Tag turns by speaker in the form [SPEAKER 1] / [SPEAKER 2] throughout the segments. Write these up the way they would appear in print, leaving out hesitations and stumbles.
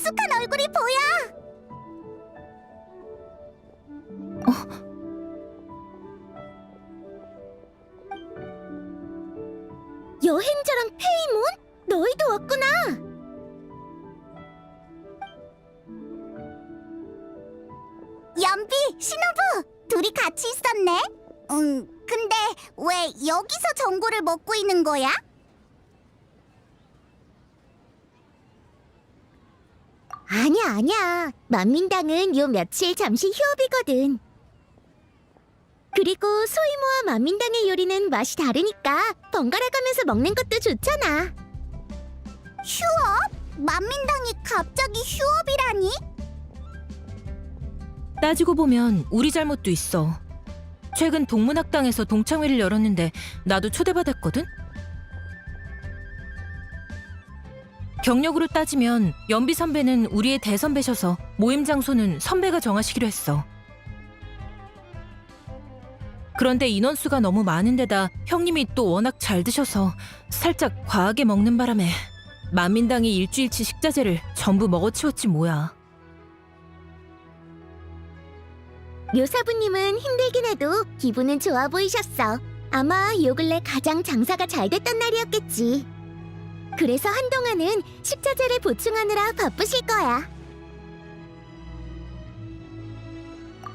[SPEAKER 1] 익숙한 얼굴이 보여! 여행자랑 페이몬? 너희도 왔구나! 연비, 신호부! 둘이 같이 있었네? 근데 왜 여기서 전구를 먹고 있는 거야? 아니야. 만민당은 요 며칠 잠시 휴업이거든. 그리고 소이모와 만민당의 요리는 맛이 다르니까 번갈아 가면서 먹는 것도 좋잖아. 휴업? 만민당이 갑자기 휴업이라니?
[SPEAKER 2] 따지고 보면 우리 잘못도 있어. 최근 동문학당에서 동창회를 열었는데 나도 초대받았거든? 경력으로 따지면 연비 선배는 우리의 대선배셔서 모임 장소는 선배가 정하시기로 했어. 그런데 인원수가 너무 많은 데다 형님이 또 워낙 잘 드셔서 살짝 과하게 먹는 바람에 만민당이 일주일치 식자재를 전부 먹어치웠지 뭐야.
[SPEAKER 1] 묘사부님은 힘들긴 해도 기분은 좋아 보이셨어. 아마 요 근래 가장 장사가 잘 됐던 날이었겠지. 그래서 한동안은 식자재를 보충하느라 바쁘실 거야.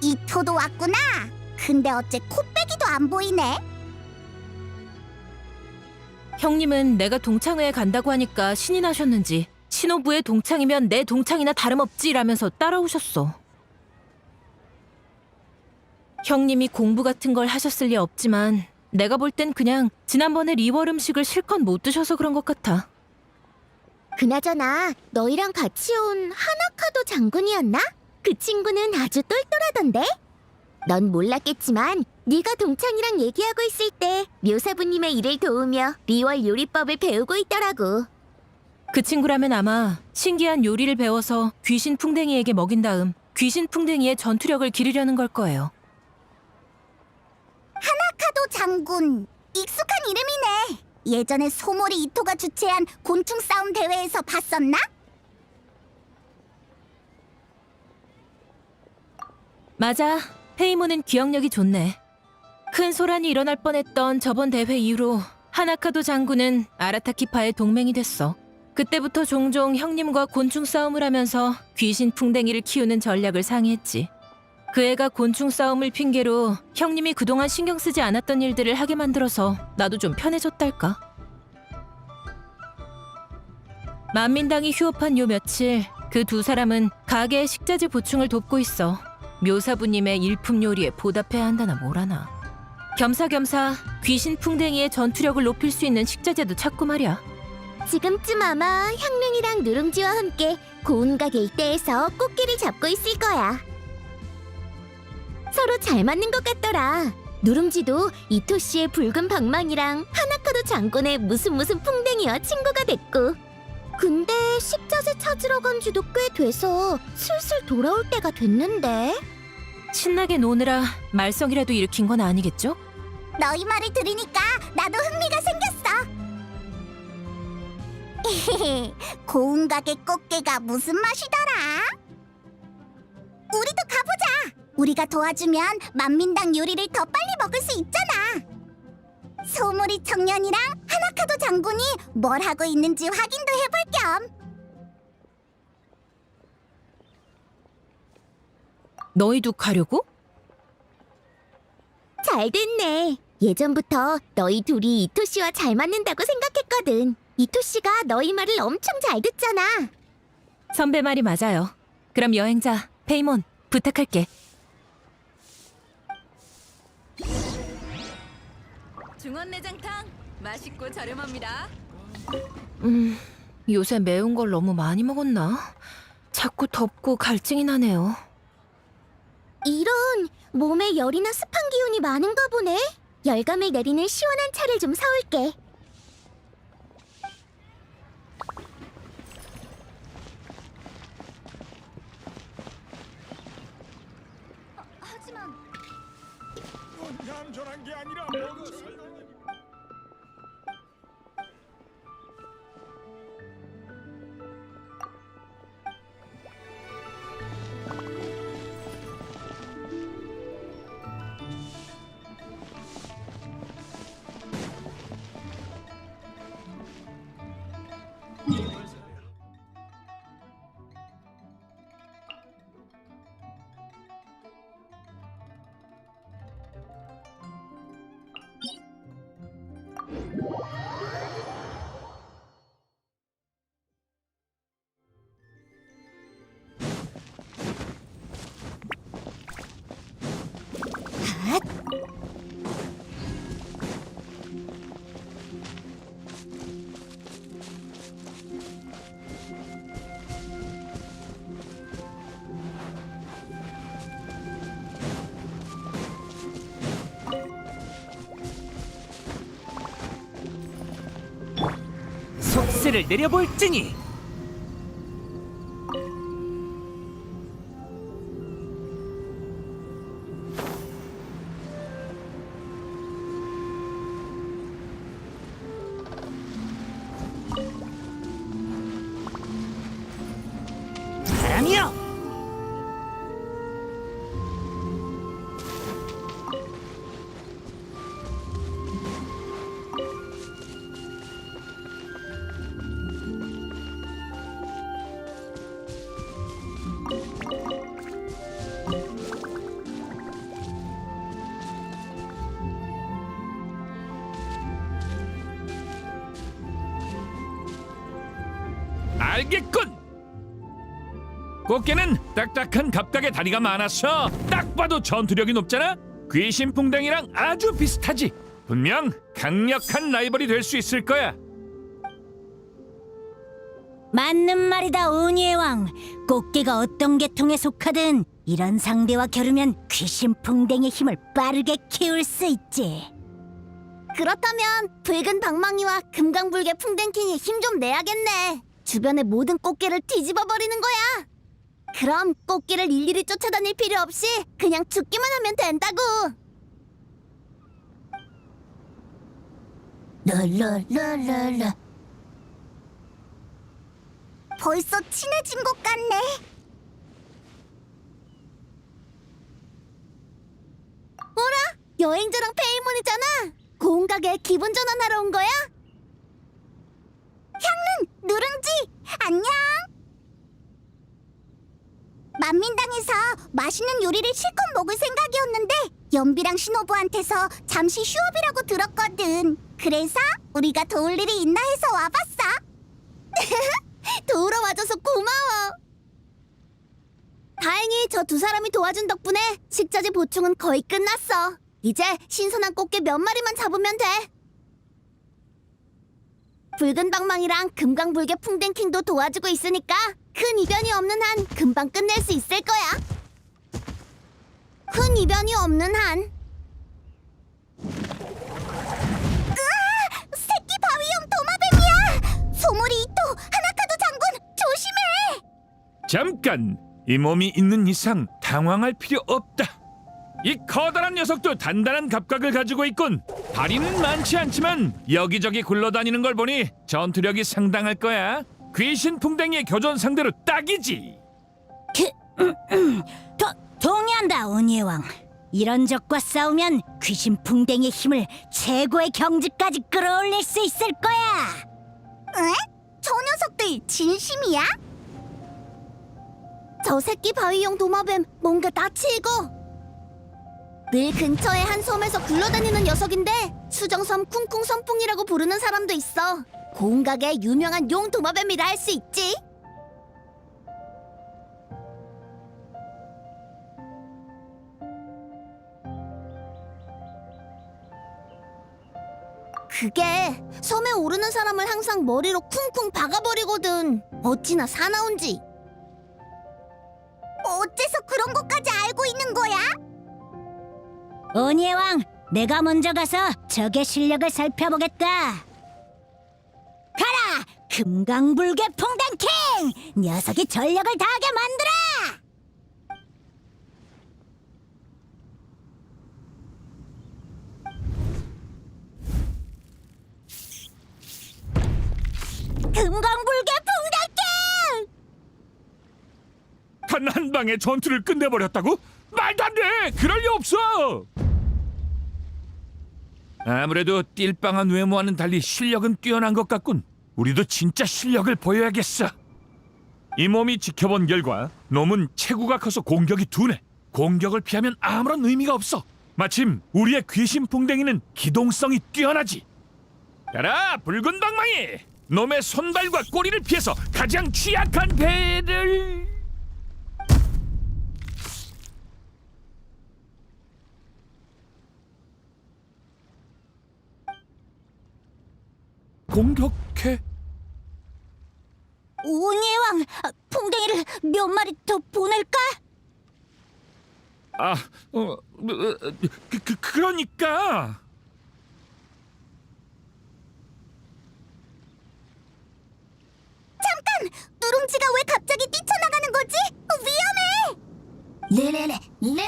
[SPEAKER 1] 이토도 왔구나. 근데 어째 코빼기도 안 보이네.
[SPEAKER 2] 형님은 내가 동창회에 간다고 하니까 신이 나셨는지 신호부의 동창이면 내 동창이나 다름없지라면서 따라오셨어. 형님이 공부 같은 걸 하셨을 리 없지만 내가 볼 땐 그냥 지난번에 리월 음식을 실컷 못 드셔서 그런 것 같아.
[SPEAKER 1] 그나저나 너희랑 같이 온 하나카도 장군이었나? 그 친구는 아주 똘똘하던데? 넌 몰랐겠지만 네가 동창이랑 얘기하고 있을 때 묘사부님의 일을 도우며 리월 요리법을 배우고 있더라고.
[SPEAKER 2] 그 친구라면 아마 신기한 요리를 배워서 귀신 풍뎅이에게 먹인 다음 귀신 풍뎅이의 전투력을 기르려는 걸 거예요.
[SPEAKER 1] 하나카도 장군, 익숙한 이름이네. 예전에 소모리 이토가 주최한 곤충 싸움 대회에서 봤었나?
[SPEAKER 2] 맞아. 페이모는 기억력이 좋네. 큰 소란이 일어날 뻔했던 저번 대회 이후로 하나카도 장군은 아라타키파의 동맹이 됐어. 그때부터 종종 형님과 곤충 싸움을 하면서 귀신 풍뎅이를 키우는 전략을 상의했지. 그 애가 곤충 싸움을 핑계로 형님이 그동안 신경 쓰지 않았던 일들을 하게 만들어서 나도 좀 편해졌달까? 만민당이 휴업한 요 며칠 그 두 사람은 가게의 식자재 보충을 돕고 있어. 묘사부님의 일품 요리에 보답해야 한다나 뭐라나. 겸사겸사 귀신 풍뎅이의 전투력을 높일 수 있는 식자재도 찾고 말이야.
[SPEAKER 1] 지금쯤 아마 향릉이랑 누룽지와 함께 고운가게 일대에서 꽃길을 잡고 있을 거야. 서로 잘 맞는 것 같더라. 누룽지도 이토 씨의 붉은 방망이랑 하나카도 장군의 무슨 풍뎅이와 친구가 됐고. 근데 식자재 찾으러 간 지도 꽤 돼서 슬슬 돌아올 때가 됐는데.
[SPEAKER 2] 신나게 노느라 말썽이라도 일으킨 건 아니겠죠?
[SPEAKER 1] 너희 말을 들으니까 나도 흥미가 생겼어. 고운 가게 꽃게가 무슨 맛이더라? 우리도 가보자. 우리가 도와주면 만민당 요리를 더 빨리 먹을 수 있잖아. 소몰이 청년이랑 하나카도 장군이 뭘 하고 있는지 확인도 해볼 겸.
[SPEAKER 2] 너희도 가려고?
[SPEAKER 1] 잘 됐네. 예전부터 너희 둘이 이토 씨와 잘 맞는다고 생각했거든. 이토 씨가 너희 말을 엄청 잘 듣잖아.
[SPEAKER 2] 선배 말이 맞아요. 그럼 여행자 페이몬 부탁할게.
[SPEAKER 3] 중원내장탕 맛있고 저렴합니다.
[SPEAKER 2] 요새 매운 걸 너무 많이 먹었나? 자꾸 덥고 갈증이 나네요.
[SPEAKER 1] 이런, 몸에 열이나 습한 기운이 많은가 보네. 열감을 내리는 시원한 차를 좀 사올게. 하지만
[SPEAKER 4] 얌전한 게 아니라 멍청이. 기세를 내려볼지니. 바람이여!
[SPEAKER 5] 알겠군. 꽃게는 딱딱한 갑각의 다리가 많아서 딱 봐도 전투력이 높잖아. 귀신풍뎅이랑 아주 비슷하지. 분명 강력한 라이벌이 될 수 있을 거야.
[SPEAKER 6] 맞는 말이다, 오니의 왕. 꽃게가 어떤 계통에 속하든 이런 상대와 겨루면 귀신풍뎅이의 힘을 빠르게 키울 수 있지.
[SPEAKER 1] 그렇다면 붉은 방망이와 금강불개 풍뎅킹이 힘 좀 내야겠네. 주변의 모든 꽃게를 뒤집어 버리는 거야. 그럼 꽃게를 일일이 쫓아다닐 필요 없이 그냥 죽기만 하면 된다고. 랄랄랄랄라. 벌써 친해진 것 같네. 뭐라? 여행자랑 페이몬이잖아. 고운 가게에 기분 전환하러 온 거야? 향릉, 누룽지, 안녕. 만민당에서 맛있는 요리를 실컷 먹을 생각이었는데 연비랑 신호부한테서 잠시 휴업이라고 들었거든. 그래서 우리가 도울 일이 있나 해서 와봤어. 도우러 와줘서 고마워. 다행히 저 두 사람이 도와준 덕분에 식자재 보충은 거의 끝났어. 이제 신선한 꽃게 몇 마리만 잡으면 돼. 붉은 방망이랑 금강불개 풍뎅킹도 도와주고 있으니까 큰 이변이 없는 한 금방 끝낼 수 있을 거야. 큰 이변이 없는 한. 으아! 새끼 바위용 도마뱀이야! 소몰이 이토, 하나카도 장군, 조심해!
[SPEAKER 5] 잠깐, 이 몸이 있는 이상 당황할 필요 없다. 이 커다란 녀석도 단단한 갑각을 가지고 있군. 다리는 많지 않지만 여기저기 굴러다니는 걸 보니 전투력이 상당할 거야. 귀신 풍뎅이의 교전 상대로 딱이지.
[SPEAKER 6] 동의한다, 오니의 왕. 이런 적과 싸우면 귀신풍뎅이의 힘을 최고의 경지까지 끌어올릴 수 있을 거야.
[SPEAKER 1] 에? 저 녀석들 진심이야? 저 새끼 바위용 도마뱀 뭔가 낯이 익어. 늘 근처의 한 섬에서 굴러다니는 녀석인데 수정섬 쿵쿵 선풍이라고 부르는 사람도 있어. 고운각의 유명한 용 도마뱀이라 할 수 있지. 그게 섬에 오르는 사람을 항상 머리로 쿵쿵 박아버리거든. 어찌나 사나운지. 어째서 그런 것까지 알고 있는 거야?
[SPEAKER 6] 오니의 왕, 내가 먼저 가서 적의 실력을 살펴보겠다. 가라! 금강불개 풍뎅킹! 녀석이 전력을 다하게 만들어! 금강불개 풍뎅킹!
[SPEAKER 5] 단 한 방에 전투를 끝내버렸다고? 말도 안 돼! 그럴 리 없어! 아무래도 띨빵한 외모와는 달리 실력은 뛰어난 것 같군. 우리도 진짜 실력을 보여야겠어. 이 몸이 지켜본 결과 놈은 체구가 커서 공격이 둔해. 공격을 피하면 아무런 의미가 없어. 마침 우리의 귀신 풍뎅이는 기동성이 뛰어나지. 가라, 붉은 방망이! 놈의 손발과 꼬리를 피해서 가장 취약한 배를... 공격해.
[SPEAKER 6] 오니의 왕, 풍뎅이를 몇 마리 더 보낼까?
[SPEAKER 5] 그러니까
[SPEAKER 1] 네네네 네.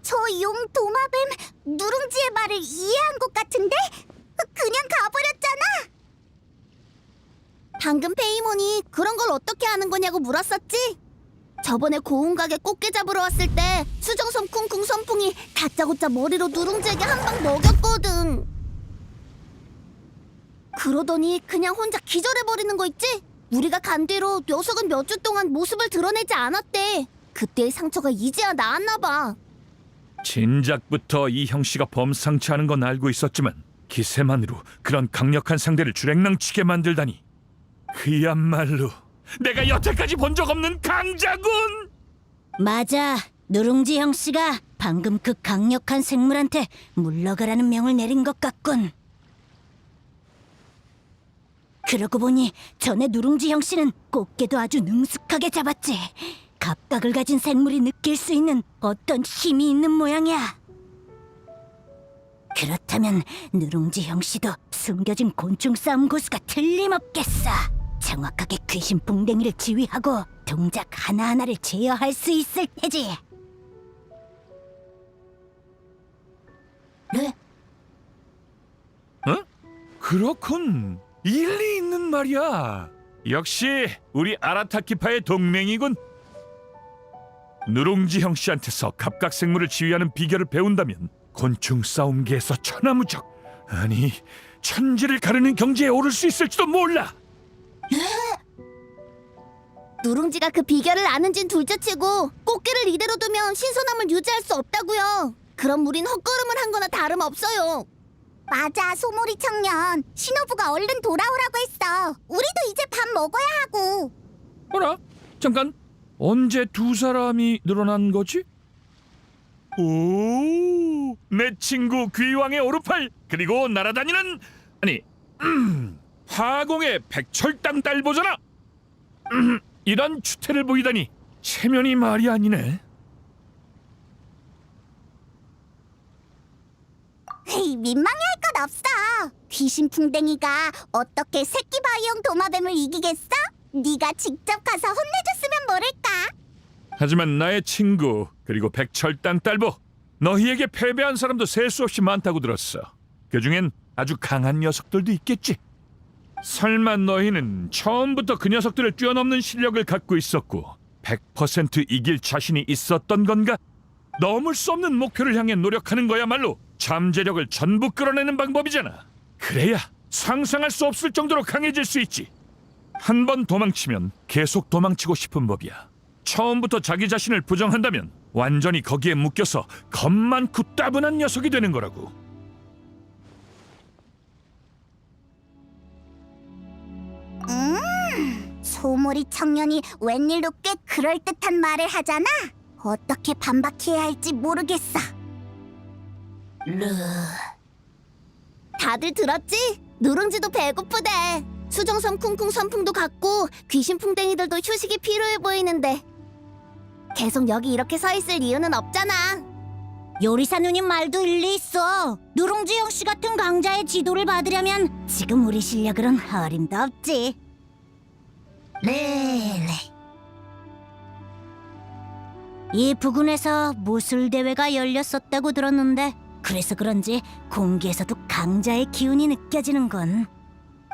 [SPEAKER 1] 저 용 도마뱀 누룽지의 말을 이해한 것 같은데 그냥 가버렸잖아. 방금 페이몬이 그런 걸 어떻게 하는 거냐고 물었었지? 저번에 고운 가게 꽃게 잡으러 왔을 때 수정섬 쿵쿵 선풍이 다짜고짜 머리로 누룽지에게 한 방 먹였거든. 그러더니 그냥 혼자 기절해버리는 거 있지? 우리가 간 뒤로 녀석은 몇 주 동안 모습을 드러내지 않았대. 그때의 상처가 이제야 나았나 봐.
[SPEAKER 5] 진작부터 이 형씨가 범상치 않은 건 알고 있었지만 기세만으로 그런 강력한 상대를 주랭랑치게 만들다니. 그야말로 내가 여태까지 본 적 없는 강자군!
[SPEAKER 6] 맞아. 누룽지 형씨가 방금 그 강력한 생물한테 물러가라는 명을 내린 것 같군. 그러고 보니 전에 누룽지 형씨는 꽃게도 아주 능숙하게 잡았지. 갑각을 가진 생물이 느낄 수 있는 어떤 힘이 있는 모양이야. 그렇다면 누룽지 형씨도 숨겨진 곤충 싸움 고수가 틀림없겠어. 정확하게 귀신 풍뎅이를 지휘하고 동작 하나하나를 제어할 수 있을 테지. 네?
[SPEAKER 5] 어? 그렇군. 일리 있는 말이야. 역시 우리 아라타키파의 동맹이군. 누룽지 형씨한테서 갑각생물을 지휘하는 비결을 배운다면 곤충 싸움계에서 천하무적, 아니 천지를 가르는 경지에 오를 수 있을지도 몰라.
[SPEAKER 1] 누룽지가 그 비결을 아는진 둘째치고 꽃게를 이대로 두면 신선함을 유지할 수 없다고요. 그럼 우린 헛걸음을 한 거나 다름없어요. 맞아, 소몰이 청년. 신호부가 얼른 돌아오라고 했어. 우리도 이제 밥 먹어야 하고.
[SPEAKER 5] 어라? 잠깐. 언제 두 사람이 늘어난 거지? 오, 내 친구 귀왕의 오르팔, 그리고 날아다니는, 아니, 화공의 백철당 딸보잖아. 이런 추태를 보이다니 체면이 말이 아니네.
[SPEAKER 1] 헤이, 민망해할 건 없어. 귀신 풍뎅이가 어떻게 새끼 바이용 도마뱀을 이기겠어? 네가 직접 가서 혼내줬으면 모를까.
[SPEAKER 5] 하지만 나의 친구, 그리고 백철당 딸보, 너희에게 패배한 사람도 셀 수 없이 많다고 들었어. 그중엔 아주 강한 녀석들도 있겠지. 설마 너희는 처음부터 그 녀석들을 뛰어넘는 실력을 갖고 있었고 100% 이길 자신이 있었던 건가? 넘을 수 없는 목표를 향해 노력하는 거야말로 잠재력을 전부 끌어내는 방법이잖아. 그래야 상상할 수 없을 정도로 강해질 수 있지. 한 번 도망치면 계속 도망치고 싶은 법이야. 처음부터 자기 자신을 부정한다면 완전히 거기에 묶여서 겁 많고 따분한 녀석이 되는 거라고.
[SPEAKER 1] 소몰이 청년이 웬일로 꽤 그럴듯한 말을 하잖아. 어떻게 반박해야 할지 모르겠어. 다들 들었지? 누룽지도 배고프대. 수정섬 쿵쿵 선풍도 갔고 귀신 풍뎅이들도 휴식이 필요해 보이는데 계속 여기 이렇게 서 있을 이유는 없잖아.
[SPEAKER 6] 요리사 누님 말도 일리 있어. 누룽지 형씨 같은 강자의 지도를 받으려면 지금 우리 실력으론 어림도 없지. 네. 이 부근에서 무술 대회가 열렸었다고 들었는데 그래서 그런지 공기에서도 강자의 기운이 느껴지는군.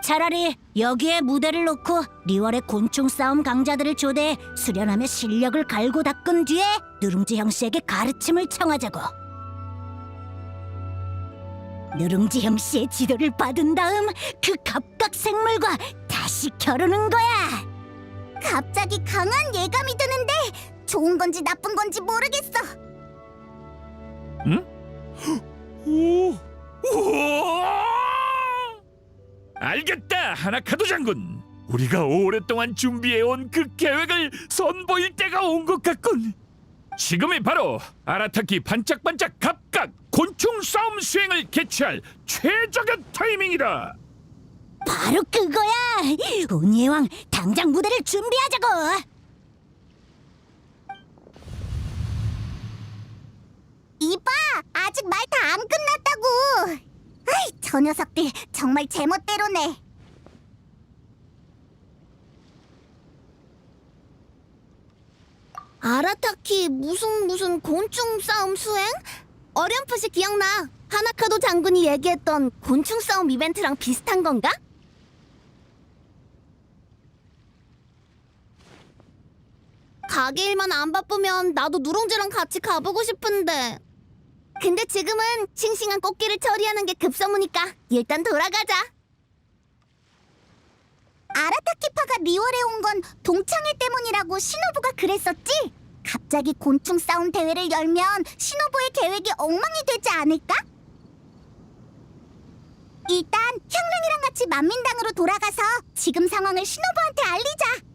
[SPEAKER 6] 차라리 여기에 무대를 놓고 리월의 곤충 싸움 강자들을 초대해 수련하며 실력을 갈고 닦은 뒤에 누룽지 형씨에게 가르침을 청하자고. 누룽지 형씨의 지도를 받은 다음 그 갑각 생물과 다시 겨루는 거야.
[SPEAKER 1] 갑자기 강한 예감이 드는데 좋은 건지 나쁜 건지 모르겠어.
[SPEAKER 5] 응? 오, 우와! 알겠다, 하나카도 장군. 우리가 오랫동안 준비해온 그 계획을 선보일 때가 온 것 같군. 지금이 바로 아라타키 반짝반짝 갑각 곤충 싸움 수행을 개최할 최적의 타이밍이다.
[SPEAKER 6] 바로 그거야. 운이의 왕 당장 무대를 준비하자고.
[SPEAKER 1] 이봐, 아직 말 다 안 끝났다고. 저 녀석들 정말 제멋대로네.
[SPEAKER 6] 아라타키 무슨 곤충 싸움 수행? 어렴풋이 기억나. 하나카도 장군이 얘기했던 곤충 싸움 이벤트랑 비슷한 건가? 가게 일만 안 바쁘면 나도 누룽지랑 같이 가보고 싶은데. 근데 지금은 싱싱한 꽃게를 처리하는 게 급선무니까 일단 돌아가자.
[SPEAKER 1] 아라타키파가 리월에 온 건 동창회 때문이라고 신호부가 그랬었지? 갑자기 곤충 싸움 대회를 열면 신호부의 계획이 엉망이 되지 않을까? 일단 형릉이랑 같이 만민당으로 돌아가서 지금 상황을 신호부한테 알리자.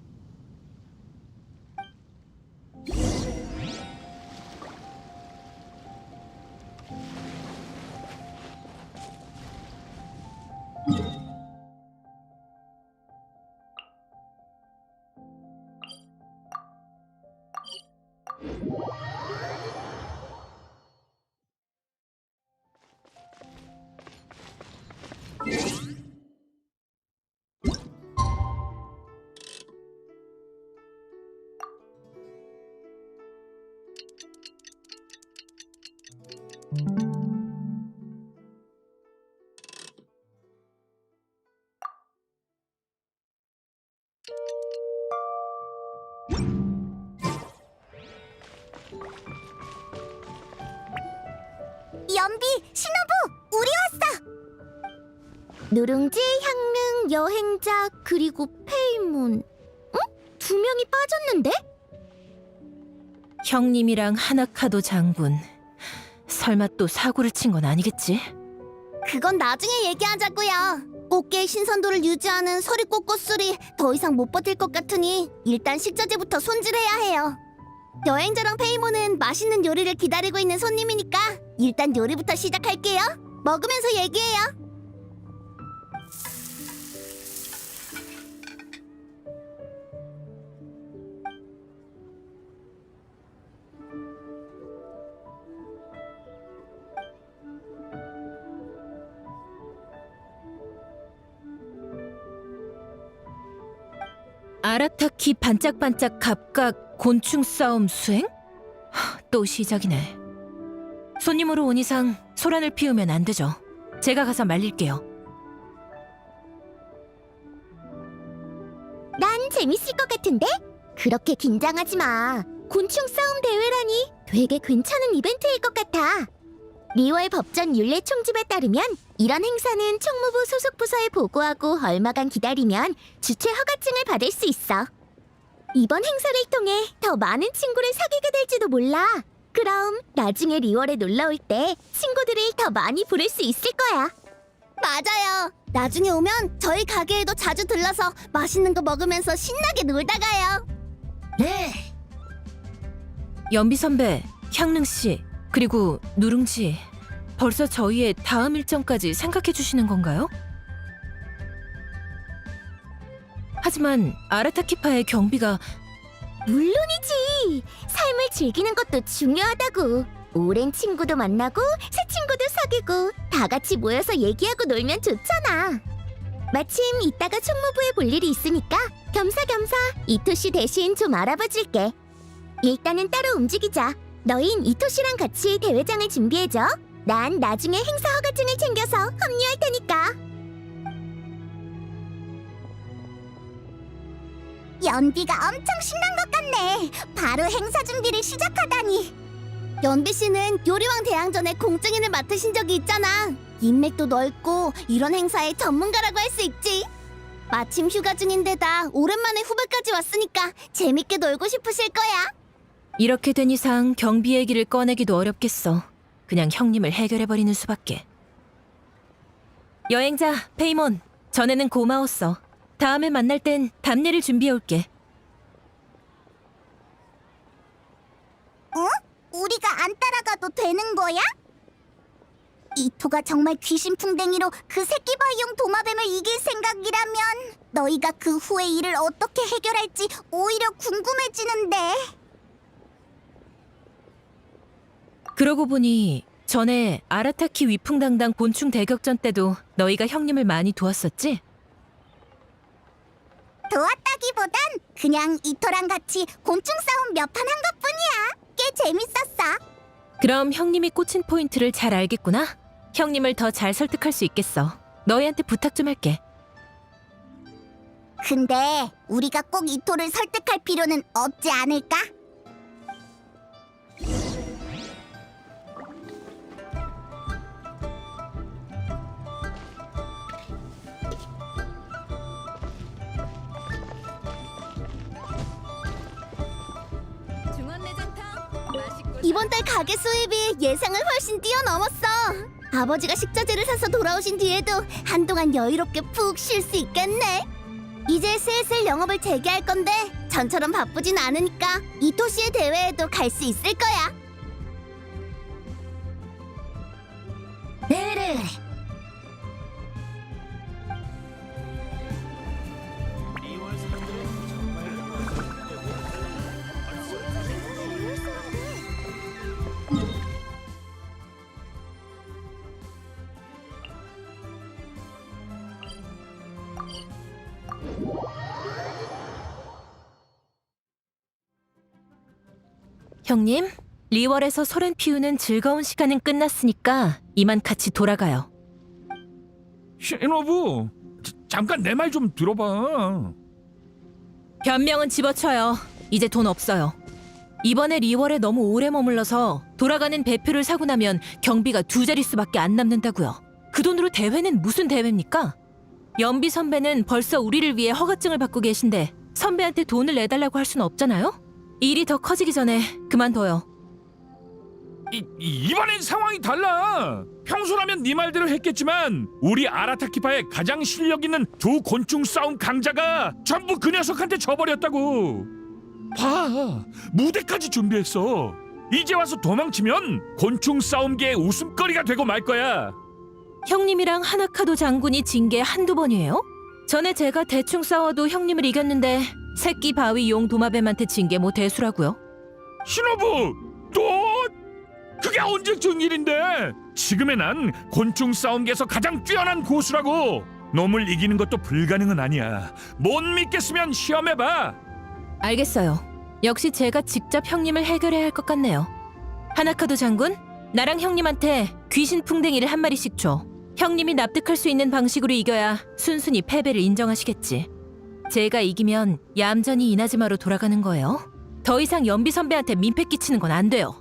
[SPEAKER 1] 연비, 신호부, 우리 왔어.
[SPEAKER 6] 누룽지, 향릉, 여행자, 그리고 페이몬. 응? 2명이 빠졌는데?
[SPEAKER 2] 형님이랑 하나카도 장군. 설마 또 사고를 친 건 아니겠지?
[SPEAKER 6] 그건 나중에 얘기하자고요. 꽃게의 신선도를 유지하는 서리꽃 꽃술이 더 이상 못 버틸 것 같으니 일단 식자재부터 손질해야 해요. 여행자랑 페이몬은 맛있는 요리를 기다리고 있는 손님이니까 일단 요리부터 시작할게요. 먹으면서 얘기해요.
[SPEAKER 2] 아라타키 반짝반짝 갑각 곤충 싸움 수행? 또 시작이네. 손님으로 온 이상 소란을 피우면 안 되죠. 제가 가서 말릴게요.
[SPEAKER 6] 난 재밌을 것 같은데? 그렇게 긴장하지 마. 곤충 싸움 대회라니 되게 괜찮은 이벤트일 것 같아. 리월 법전 율례 총집에 따르면 이런 행사는 총무부 소속 부서에 보고하고 얼마간 기다리면 주최 허가증을 받을 수 있어. 이번 행사를 통해 더 많은 친구를 사귀게 될지도 몰라. 그럼 나중에 리월에 놀러 올 때 친구들을 더 많이 부를 수 있을 거야. 맞아요. 나중에 오면 저희 가게에도 자주 들러서 맛있는 거 먹으면서 신나게 놀다 가요. 네.
[SPEAKER 2] 연비 선배, 향릉 씨, 그리고 누룽지. 벌써 저희의 다음 일정까지 생각해 주시는 건가요? 하지만 아라타키파의 경비가
[SPEAKER 6] 물론이지. 삶을 즐기는 것도 중요하다고. 오랜 친구도 만나고 새 친구도 사귀고 다 같이 모여서 얘기하고 놀면 좋잖아. 마침 이따가 총무부에 볼 일이 있으니까 겸사겸사 이토씨 대신 좀 알아봐 줄게. 일단은 따로 움직이자. 너흰 이토씨랑 같이 대회장을 준비해줘. 난 나중에 행사 허가증을 챙겨서 합류할 테니까.
[SPEAKER 1] 연비가 엄청 신난 것 같네. 바로 행사 준비를 시작하다니.
[SPEAKER 6] 연비 씨는 요리왕 대항전에 공증인을 맡으신 적이 있잖아. 인맥도 넓고 이런 행사의 전문가라고 할 수 있지. 마침 휴가 중인데다 오랜만에 후배까지 왔으니까 재밌게 놀고 싶으실 거야.
[SPEAKER 2] 이렇게 된 이상 경비 얘기를 꺼내기도 어렵겠어. 그냥 형님을 해결해버리는 수밖에. 여행자, 페이몬, 전에는 고마웠어. 다음에 만날 땐 답례를 준비해올게.
[SPEAKER 1] 어? 우리가 안 따라가도 되는 거야? 이토가 정말 귀신풍뎅이로 그 새끼 바이용 도마뱀을 이길 생각이라면 너희가 그 후에 일을 어떻게 해결할지 오히려 궁금해지는데.
[SPEAKER 2] 그러고 보니 전에 아라타키 위풍당당 곤충 대격전 때도 너희가 형님을 많이 도왔었지?
[SPEAKER 1] 도왔다기보단 그냥 이토랑 같이 곤충 싸움 몇 판 한 것뿐이야. 꽤 재밌었어.
[SPEAKER 2] 그럼 형님이 꽂힌 포인트를 잘 알겠구나. 형님을 더 잘 설득할 수 있겠어. 너희한테 부탁 좀 할게.
[SPEAKER 1] 근데 우리가 꼭 이토를 설득할 필요는 없지 않을까?
[SPEAKER 3] 중원내장탕 맛있고
[SPEAKER 1] 이번 달 가게 수입이 예상을 훨씬 뛰어넘었어. 아버지가 식자재를 사서 돌아오신 뒤에도 한동안 여유롭게 푹 쉴 수 있겠네. 이제 슬슬 영업을 재개할 건데 전처럼 바쁘진 않으니까 이토시의 대회에도 갈 수 있을 거야. 네네.
[SPEAKER 2] 형님, 리월에서 소렌 피우는 즐거운 시간은 끝났으니까 이만 같이 돌아가요.
[SPEAKER 5] 신호부, 잠깐 내 말 좀 들어봐.
[SPEAKER 2] 변명은 집어쳐요. 이제 돈 없어요. 이번에 리월에 너무 오래 머물러서 돌아가는 배표를 사고 나면 경비가 2자릿수밖에 안 남는다고요. 그 돈으로 대회는 무슨 대회입니까? 연비 선배는 벌써 우리를 위해 허가증을 받고 계신데 선배한테 돈을 내달라고 할 수는 없잖아요? 일이 더 커지기 전에 그만둬요.
[SPEAKER 5] 이번엔 상황이 달라. 평소라면 네 말대로 했겠지만 우리 아라타키파의 가장 실력 있는 두 곤충 싸움 강자가 전부 그 녀석한테 져버렸다고. 봐, 무대까지 준비했어. 이제 와서 도망치면 곤충 싸움계의 웃음거리가 되고 말 거야.
[SPEAKER 2] 형님이랑 하나카도 장군이 진 게 한두 번이에요? 전에 제가 대충 싸워도 형님을 이겼는데 새끼 바위 용 도마뱀한테 진 게 뭐 대수라고요?
[SPEAKER 5] 신호부, 또? 그게 언제쯤 일인데? 지금의 난 곤충 싸움계에서 가장 뛰어난 고수라고. 놈을 이기는 것도 불가능은 아니야. 못 믿겠으면 시험해봐.
[SPEAKER 2] 알겠어요. 역시 제가 직접 형님을 해결해야 할 것 같네요. 하나카도 장군, 나랑 형님한테 귀신 풍뎅이를 한 마리씩 줘. 형님이 납득할 수 있는 방식으로 이겨야 순순히 패배를 인정하시겠지. 제가 이기면 얌전히 이나즈마로 돌아가는 거예요. 더 이상 연비 선배한테 민폐 끼치는 건 안 돼요.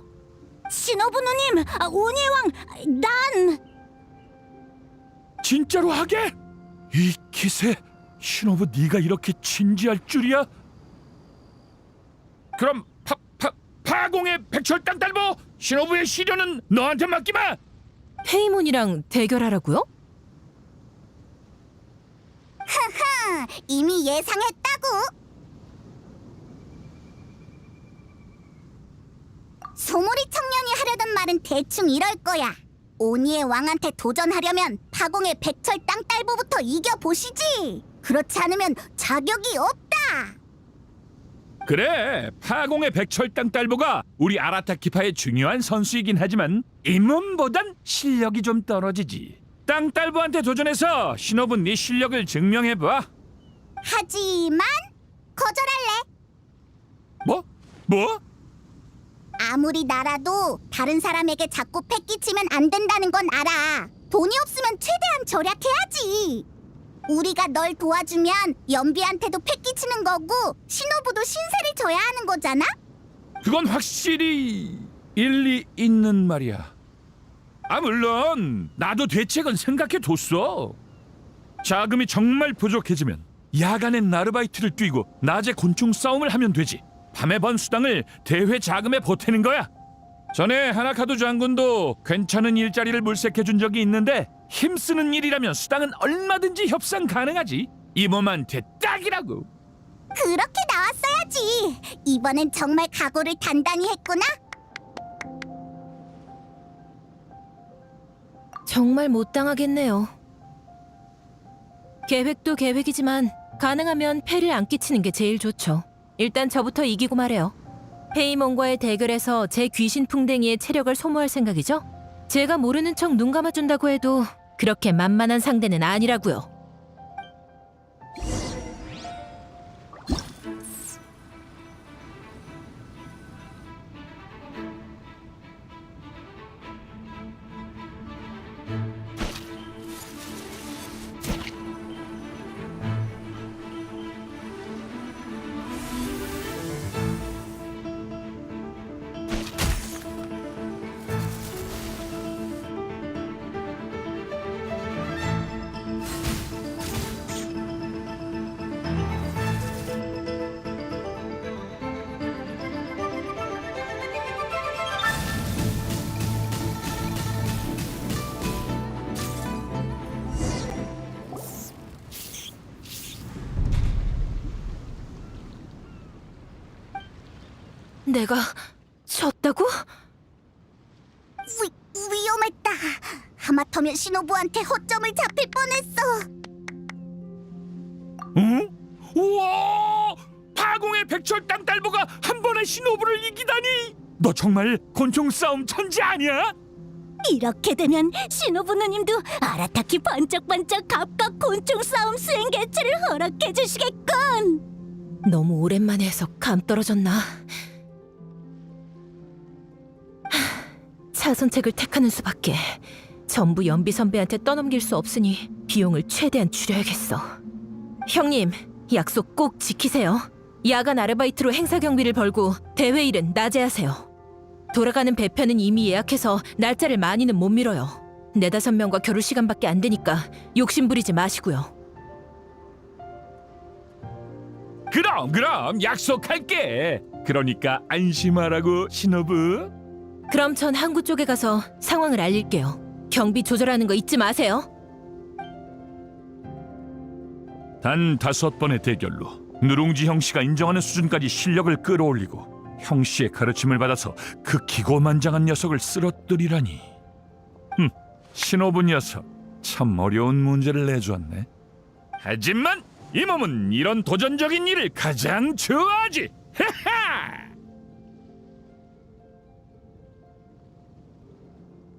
[SPEAKER 6] 신호부 누님, 오니왕, 난
[SPEAKER 5] 진짜로 하게? 이 기세, 신호부 네가 이렇게 진지할 줄이야? 그럼 파공의 백철당 딸보, 신호부의 시련은 너한테 맡기마.
[SPEAKER 2] 페이몬이랑 대결하라고요?
[SPEAKER 1] 이미 예상했다고. 소몰이 청년이 하려던 말은 대충 이럴 거야. 오니의 왕한테 도전하려면 파공의 백철 땅딸보부터 이겨보시지. 그렇지 않으면 자격이 없다.
[SPEAKER 5] 그래, 파공의 백철당 딸보가 우리 아라타키파의 중요한 선수이긴 하지만 잇몸보단 실력이 좀 떨어지지. 땅 딸보한테 도전해서 신호부 네 실력을 증명해봐.
[SPEAKER 1] 하지만 거절할래.
[SPEAKER 5] 뭐?
[SPEAKER 1] 아무리 나라도 다른 사람에게 자꾸 패 끼치면 안 된다는 건 알아. 돈이 없으면 최대한 절약해야지. 우리가 널 도와주면 연비한테도 패 끼치는 거고 신호부도 신세를 져야 하는 거잖아?
[SPEAKER 5] 그건 확실히 일리 있는 말이야. 물론 나도 대책은 생각해뒀어. 자금이 정말 부족해지면 야간엔 아르바이트를 뛰고 낮에 곤충 싸움을 하면 되지. 밤에 번 수당을 대회 자금에 보태는 거야. 전에 하나카도 장군도 괜찮은 일자리를 물색해준 적이 있는데 힘쓰는 일이라면 수당은 얼마든지 협상 가능하지. 이몸한테 딱이라고.
[SPEAKER 1] 그렇게 나왔어야지. 이번엔 정말 각오를 단단히 했구나.
[SPEAKER 2] 정말 못 당하겠네요. 계획도 계획이지만 가능하면 패를 안 끼치는 게 제일 좋죠. 일단 저부터 이기고 말해요. 페이몬과의 대결에서 제 귀신 풍뎅이의 체력을 소모할 생각이죠? 제가 모르는 척 눈 감아준다고 해도 그렇게 만만한 상대는 아니라고요. 내가 졌다고?
[SPEAKER 1] 위험했다. 하마터면 신호부한테 허점을 잡힐 뻔했어.
[SPEAKER 5] 응? 우와! 파공의 백철 땅딸보가 한 번에 신호부를 이기다니! 너 정말 곤충 싸움 천재 아니야?
[SPEAKER 6] 이렇게 되면 신호부 누님도 아라타키 반짝반짝 갑각 곤충 싸움 수행 개최를 허락해 주시겠군.
[SPEAKER 2] 너무 오랜만에 해서 감 떨어졌나? 차선책을 택하는 수밖에. 전부 연비 선배한테 떠넘길 수 없으니 비용을 최대한 줄여야겠어. 형님, 약속 꼭 지키세요. 야간 아르바이트로 행사 경비를 벌고 대회 일은 낮에 하세요. 돌아가는 배편은 이미 예약해서 날짜를 많이는 못 미뤄요. 4-5명과 겨룰 시간밖에 안 되니까 욕심 부리지 마시고요.
[SPEAKER 5] 그럼 약속할게. 그러니까 안심하라고, 신호부.
[SPEAKER 2] 그럼 전 항구 쪽에 가서 상황을 알릴게요. 경비 조절하는 거 잊지 마세요.
[SPEAKER 5] 단 5번의 대결로 누룽지 형씨가 인정하는 수준까지 실력을 끌어올리고 형씨의 가르침을 받아서 그 기고만장한 녀석을 쓰러뜨리라니. 신호부 녀석 참 어려운 문제를 내주었네. 하지만 이 몸은 이런 도전적인 일을 가장 좋아하지. 하하!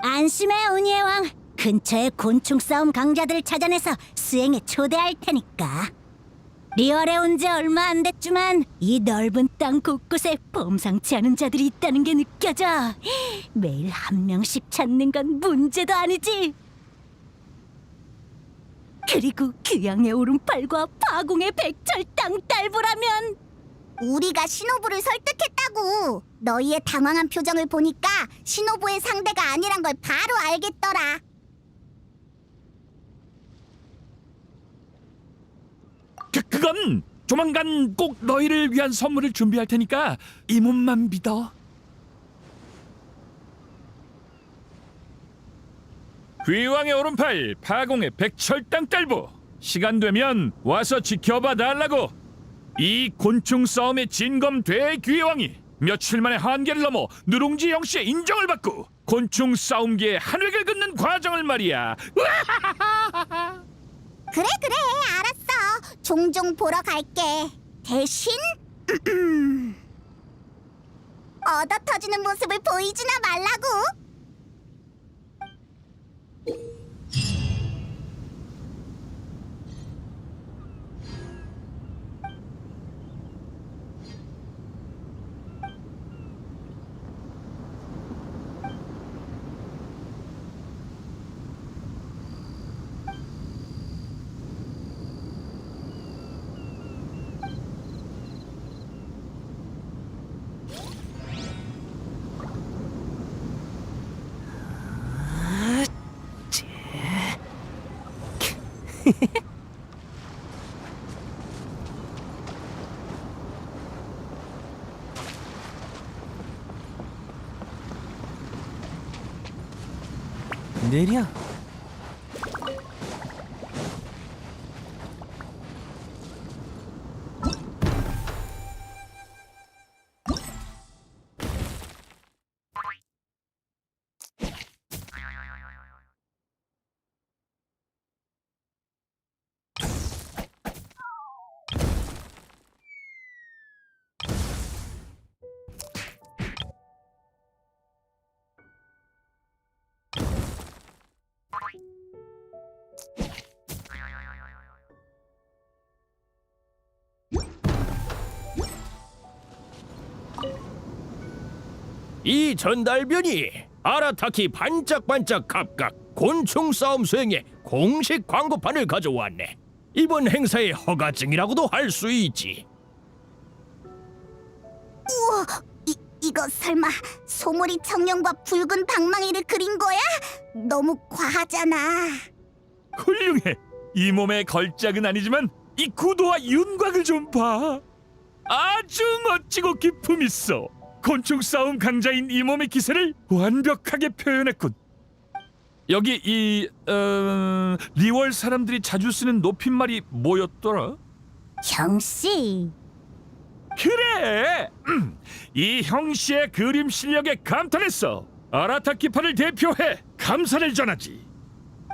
[SPEAKER 6] 안심해, 운이의 왕. 근처에 곤충 싸움 강자들을 찾아내서 수행에 초대할 테니까. 리얼에 온 지 얼마 안 됐지만 이 넓은 땅 곳곳에 범상치 않은 자들이 있다는 게 느껴져. 매일 한 명씩 찾는 건 문제도 아니지. 그리고 규양의 오른팔과 파공의 백철 땅딸보라면
[SPEAKER 1] 우리가 신호부를 설득했다고. 너희의 당황한 표정을 보니까 신호부의 상대가 아니란 걸 바로 알겠더라.
[SPEAKER 5] 그건 조만간 꼭 너희를 위한 선물을 준비할 테니까 이 몸만 믿어. 귀왕의 오른팔, 파공의 백철 땅딸보. 시간 되면 와서 지켜봐 달라고. 이 곤충 싸움의 진검 대귀왕이 며칠 만에 한계를 넘어 누룽지 형씨의 인정을 받고 곤충 싸움계의 한 획을 긋는 과정을 말이야.
[SPEAKER 1] 그래, 알았어. 종종 보러 갈게. 대신 얻어 터지는 모습을 보이지나 말라고.
[SPEAKER 4] 내려.
[SPEAKER 7] 이 전달변이 아라타키 반짝반짝 갑각 곤충 싸움 수행의 공식 광고판을 가져왔네. 이번 행사의 허가증이라고도 할 수 있지.
[SPEAKER 1] 이거 설마 소몰이 청룡과 붉은 방망이를 그린 거야? 너무 과하잖아.
[SPEAKER 5] 훌륭해. 이 몸의 걸작은 아니지만 이 구도와 윤곽을 좀 봐. 아주 멋지고 기품 있어. 곤충 싸움 강자인 이 몸의 기세를 완벽하게 표현했군. 여기 이 리월 사람들이 자주 쓰는 높임말이 뭐였더라?
[SPEAKER 6] 형씨,
[SPEAKER 5] 그래! 이 형씨의 그림 실력에 감탄했어. 아라타키파를 대표해 감사를 전하지.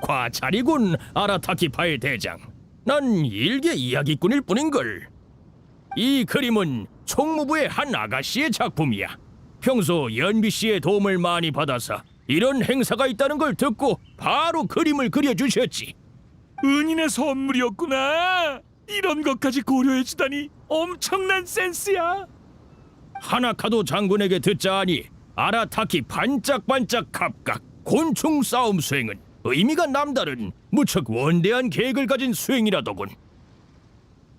[SPEAKER 7] 과찬이군, 아라타키파의 대장. 난 일개 이야기꾼일 뿐인걸. 이 그림은 총무부의 한 아가씨의 작품이야. 평소 연비 씨의 도움을 많이 받아서 이런 행사가 있다는 걸 듣고 바로 그림을 그려주셨지.
[SPEAKER 5] 은인의 선물이었구나. 이런 것까지 고려해주다니 엄청난 센스야.
[SPEAKER 7] 하나카도 장군에게 듣자하니 아라타키 반짝반짝 갑각 곤충 싸움 수행은 의미가 남다른 무척 원대한 계획을 가진 수행이라더군.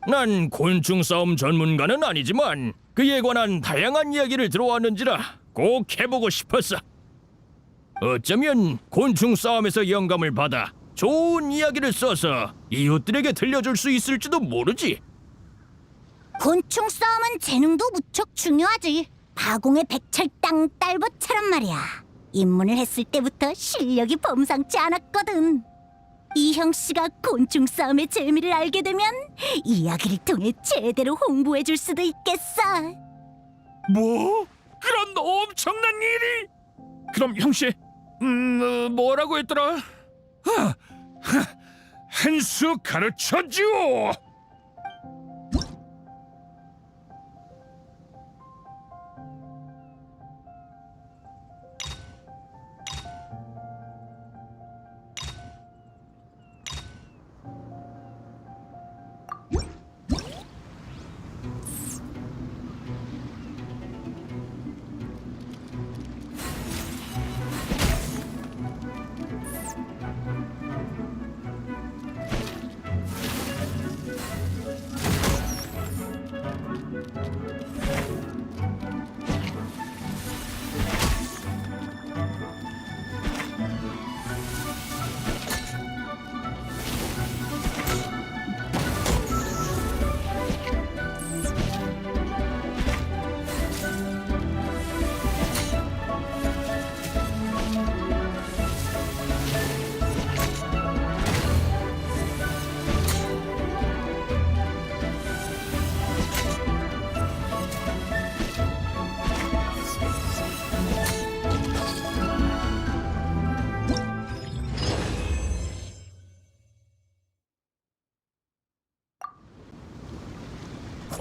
[SPEAKER 7] 난 곤충 싸움 전문가는 아니지만 그에 관한 다양한 이야기를 들어왔는지라 꼭 해보고 싶었어. 어쩌면 곤충 싸움에서 영감을 받아 좋은 이야기를 써서 이웃들에게 들려줄 수 있을지도 모르지.
[SPEAKER 6] 곤충 싸움은 재능도 무척 중요하지. 바공의 백철땅 딸보처럼 말이야. 입문을 했을 때부터 실력이 범상치 않았거든. 이 형씨가 곤충 싸움의 재미를 알게 되면 이야기를 통해 제대로 홍보해줄 수도 있겠어.
[SPEAKER 5] 뭐? 그런 엄청난 일이? 그럼 형씨, 뭐라고 했더라? 한 수 가르쳐줘.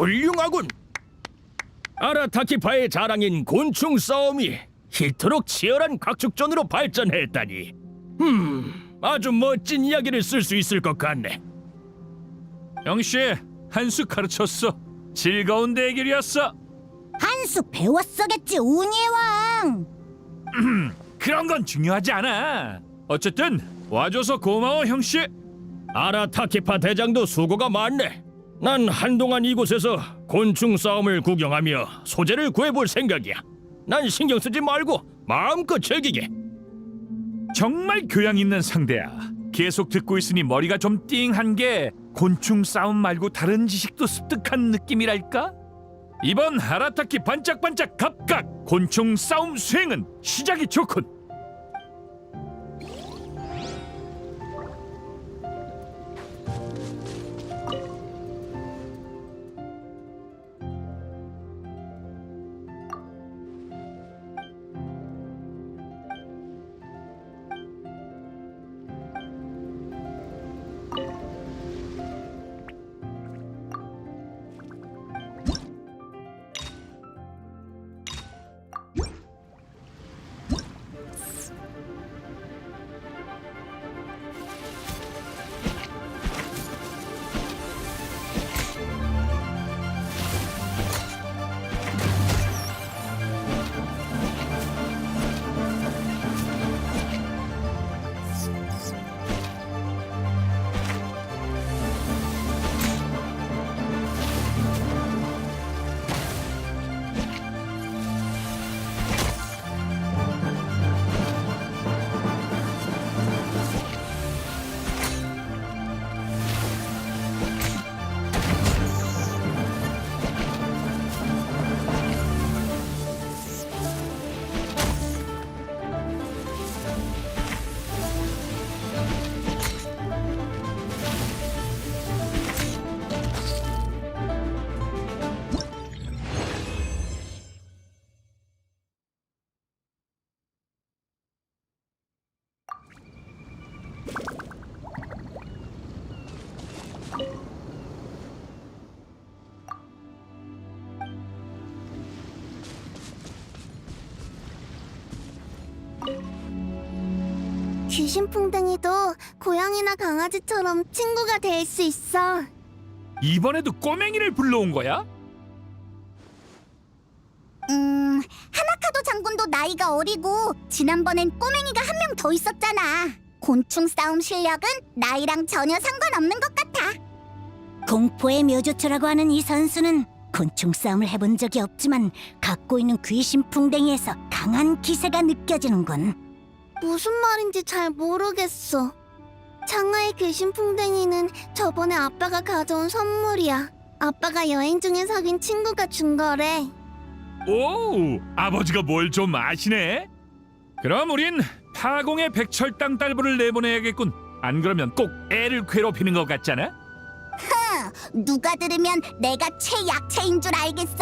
[SPEAKER 7] 훌륭하군. 아라타키파의 자랑인 곤충 싸움이 이토록 치열한 각축전으로 발전했다니. 아주 멋진 이야기를 쓸 수 있을 것 같네.
[SPEAKER 5] 형씨, 한 수 가르쳤어. 즐거운 대결이었어.
[SPEAKER 6] 한 수 배웠어겠지, 운이의 왕.
[SPEAKER 5] 그런 건 중요하지 않아. 어쨌든 와줘서 고마워, 형씨.
[SPEAKER 7] 아라타키파 대장도 수고가 많네. 난 한동안 이곳에서 곤충 싸움을 구경하며 소재를 구해볼 생각이야. 난 신경 쓰지 말고 마음껏 즐기게.
[SPEAKER 5] 정말 교양 있는 상대야. 계속 듣고 있으니 머리가 좀 띵한 게 곤충 싸움 말고 다른 지식도 습득한 느낌이랄까? 이번 아라타키 반짝반짝 갑각 곤충 싸움 수행은 시작이 좋군.
[SPEAKER 1] 귀신풍뎅이도 고양이나 강아지처럼 친구가 될 수 있어.
[SPEAKER 5] 이번에도 꼬맹이를 불러온 거야?
[SPEAKER 1] 하나카도 장군도 나이가 어리고 지난번엔 꼬맹이가 한 명 더 있었잖아. 곤충 싸움 실력은 나이랑 전혀 상관없는 것 같아.
[SPEAKER 6] 공포의 묘조초라고 하는 이 선수는 곤충 싸움을 해본 적이 없지만 갖고 있는 귀신 풍뎅이에서 강한 기세가 느껴지는군.
[SPEAKER 1] 무슨 말인지 잘 모르겠어. 장아의 귀신풍뎅이는 저번에 아빠가 가져온 선물이야. 아빠가 여행 중에 사귄 친구가 준 거래.
[SPEAKER 5] 오, 아버지가 뭘 좀 아시네. 그럼 우린 파공의 백철당 딸부를 내보내야겠군. 안 그러면 꼭 애를 괴롭히는 것 같잖아.
[SPEAKER 1] 누가 들으면 내가 최약체인 줄 알겠어.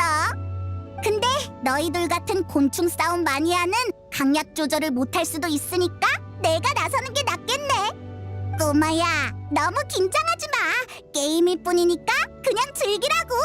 [SPEAKER 1] 근데 너희들 같은 곤충 싸움 마니아는 강약 조절을 못할 수도 있으니까 내가 나서는 게 낫겠네. 꼬마야, 너무 긴장하지 마. 게임일 뿐이니까 그냥 즐기라고.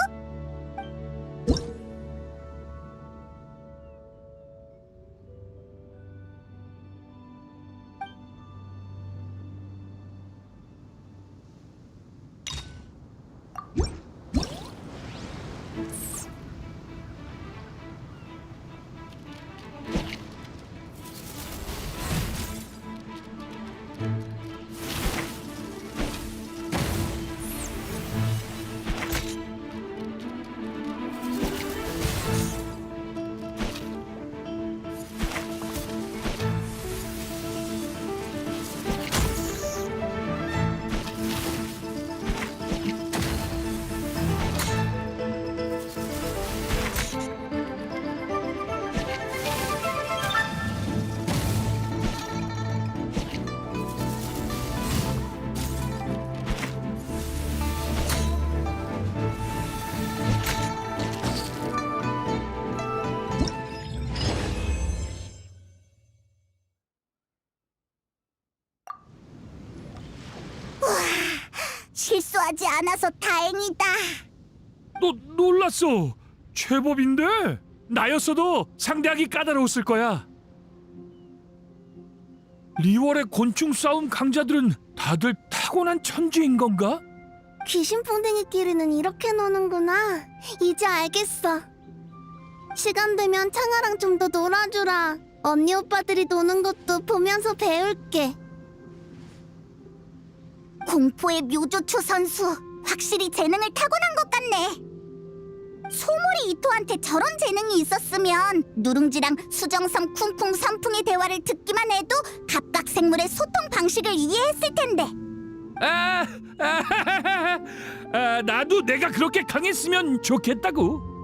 [SPEAKER 1] 실수하지 않아서 다행이다.
[SPEAKER 5] 놀랐어. 제법인데 나였어도 상대하기 까다로웠을 거야. 리월의 곤충 싸움 강자들은 다들 타고난 천재인 건가?
[SPEAKER 1] 귀신풍뎅이끼리는 이렇게 노는구나. 이제 알겠어. 시간 되면 창아랑 좀 더 놀아주라. 언니 오빠들이 노는 것도 보면서 배울게. 공포의 묘조초 선수, 확실히 재능을 타고난 것 같네. 소몰이 이토한테 저런 재능이 있었으면 누룽지랑 수정섬 쿵쿵 선풍의 대화를 듣기만 해도 각각 생물의 소통 방식을 이해했을 텐데.
[SPEAKER 5] 나도 내가 그렇게 강했으면 좋겠다고.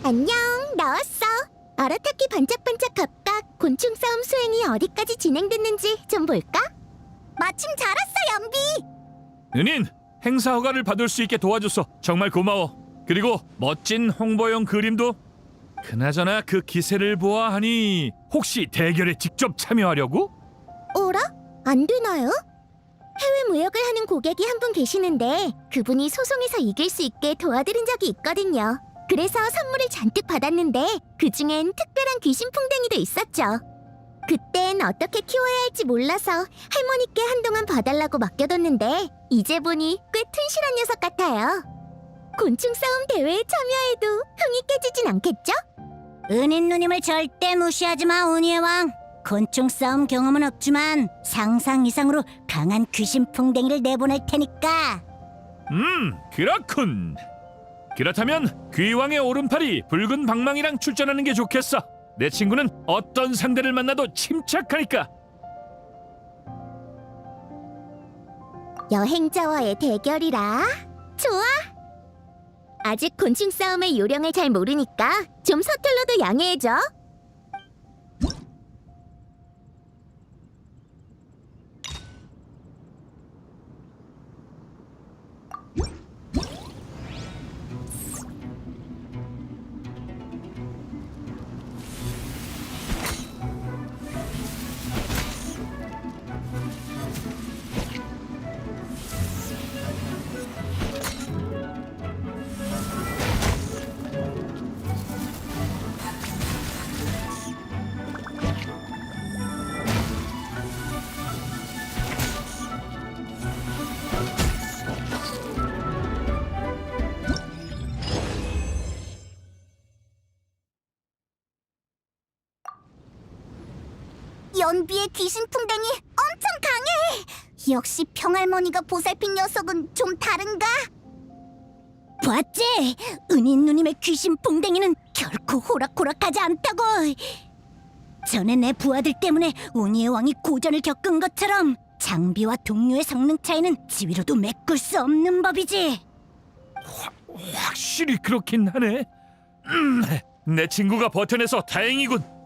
[SPEAKER 1] 안녕, 나왔어. 아라타키 반짝반짝 갑각 곤충 싸움 수행이 어디까지 진행됐는지 좀 볼까? 마침 잘 왔어, 연비.
[SPEAKER 5] 은인, 행사 허가를 받을 수 있게 도와줘서 정말 고마워. 그리고 멋진 홍보용 그림도. 그나저나 그 기세를 보아하니 혹시 대결에 직접 참여하려고?
[SPEAKER 1] 어라? 안 되나요? 해외 무역을 하는 고객이 한 분 계시는데 그분이 소송에서 이길 수 있게 도와드린 적이 있거든요. 그래서 선물을 잔뜩 받았는데 그중엔 특별한 귀신 풍뎅이도 있었죠. 그땐 어떻게 키워야 할지 몰라서 할머니께 한동안 봐달라고 맡겨뒀는데 이제 보니 꽤 튼실한 녀석 같아요. 곤충 싸움 대회에 참여해도 흥이 깨지진 않겠죠?
[SPEAKER 6] 은인 누님을 절대 무시하지 마, 운이의 왕. 곤충 싸움 경험은 없지만 상상 이상으로 강한 귀신 풍뎅이를 내보낼 테니까.
[SPEAKER 5] 그렇군. 그렇다면 귀왕의 오른팔이 붉은 방망이랑 출전하는 게 좋겠어. 내 친구는 어떤 상대를 만나도 침착하니까.
[SPEAKER 1] 여행자와의 대결이라? 좋아! 아직 곤충 싸움의 요령을 잘 모르니까 좀 서툴러도 양해해줘. 연비의 귀신 풍뎅이 엄청 강해. 역시 평할머니가 보살핀 녀석은 좀 다른가?
[SPEAKER 6] 봤지? 은인 누님의 귀신 풍뎅이는 결코 호락호락하지 않다고. 전에 내 부하들 때문에 운이의 왕이 고전을 겪은 것처럼 장비와 동료의 성능 차이는 지위로도 메꿀 수 없는 법이지.
[SPEAKER 5] 확실히 그렇긴 하네. 내 친구가 버텨내서 다행이군.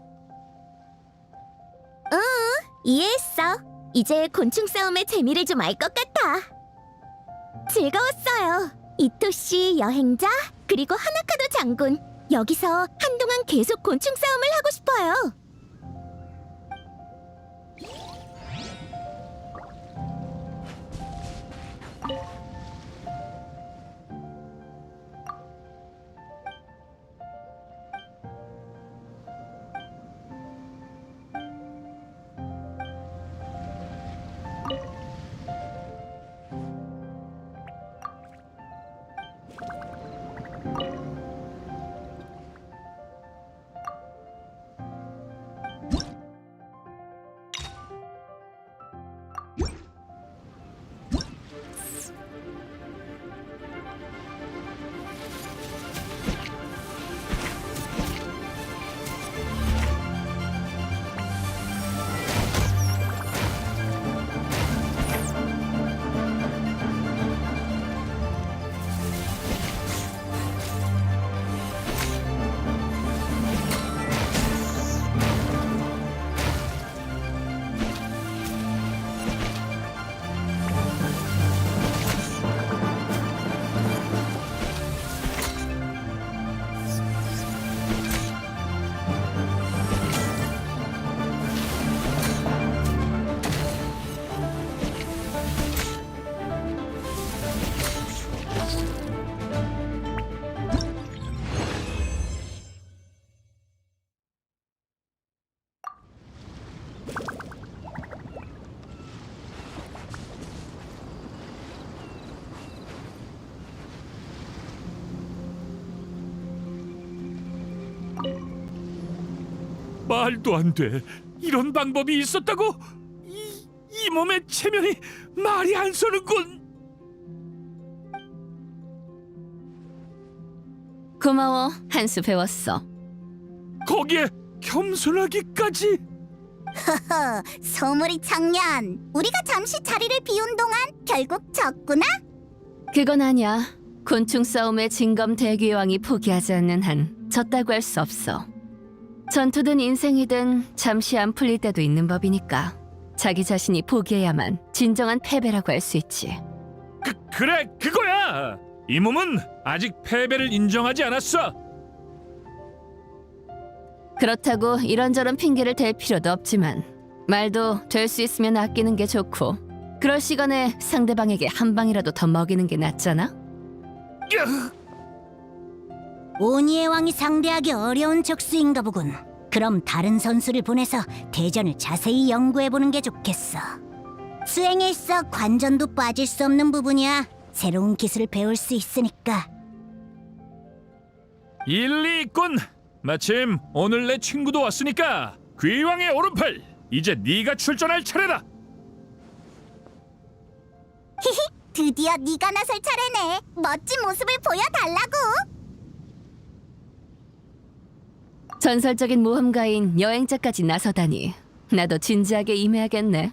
[SPEAKER 1] 이해했어. 이제 곤충 싸움의 재미를 좀 알 것 같아. 즐거웠어요. 이토씨 여행자 그리고 하나카도 장군. 여기서 한동안 계속 곤충 싸움을 하고 싶어요.
[SPEAKER 5] 말도 안 돼. 이런 방법이 있었다고? 이 몸의 체면이 말이 안 서는군.
[SPEAKER 3] 고마워. 한 수 배웠어.
[SPEAKER 5] 거기에 겸손하기까지.
[SPEAKER 1] 허허, 소물이 청년. 우리가 잠시 자리를 비운 동안 결국 졌구나?
[SPEAKER 3] 그건 아니야. 곤충 싸움의 진검 대귀왕이 포기하지 않는 한 졌다고 할 수 없어. 전투든 인생이든 잠시 안 풀릴 때도 있는 법이니까 자기 자신이 포기해야만 진정한 패배라고 할 수 있지.
[SPEAKER 5] 그래, 그거야. 이 몸은 아직 패배를 인정하지 않았어.
[SPEAKER 3] 그렇다고 이런저런 핑계를 댈 필요도 없지만 말도 될 수 있으면 아끼는 게 좋고 그럴 시간에 상대방에게 한 방이라도 더 먹이는 게 낫잖아?
[SPEAKER 6] 오니의 왕이 상대하기 어려운 적수인가 보군. 그럼 다른 선수를 보내서 대전을 자세히 연구해보는 게 좋겠어. 수행에 있어 관전도 빠질 수 없는 부분이야. 새로운 기술을 배울 수 있으니까.
[SPEAKER 5] 일리 있군. 마침 오늘 내 친구도 왔으니까 귀왕의 오른팔, 이제 네가 출전할 차례다.
[SPEAKER 1] 드디어 네가 나설 차례네. 멋진 모습을 보여달라고.
[SPEAKER 3] 전설적인 모험가인 여행자까지 나서다니 나도 진지하게 임해야겠네.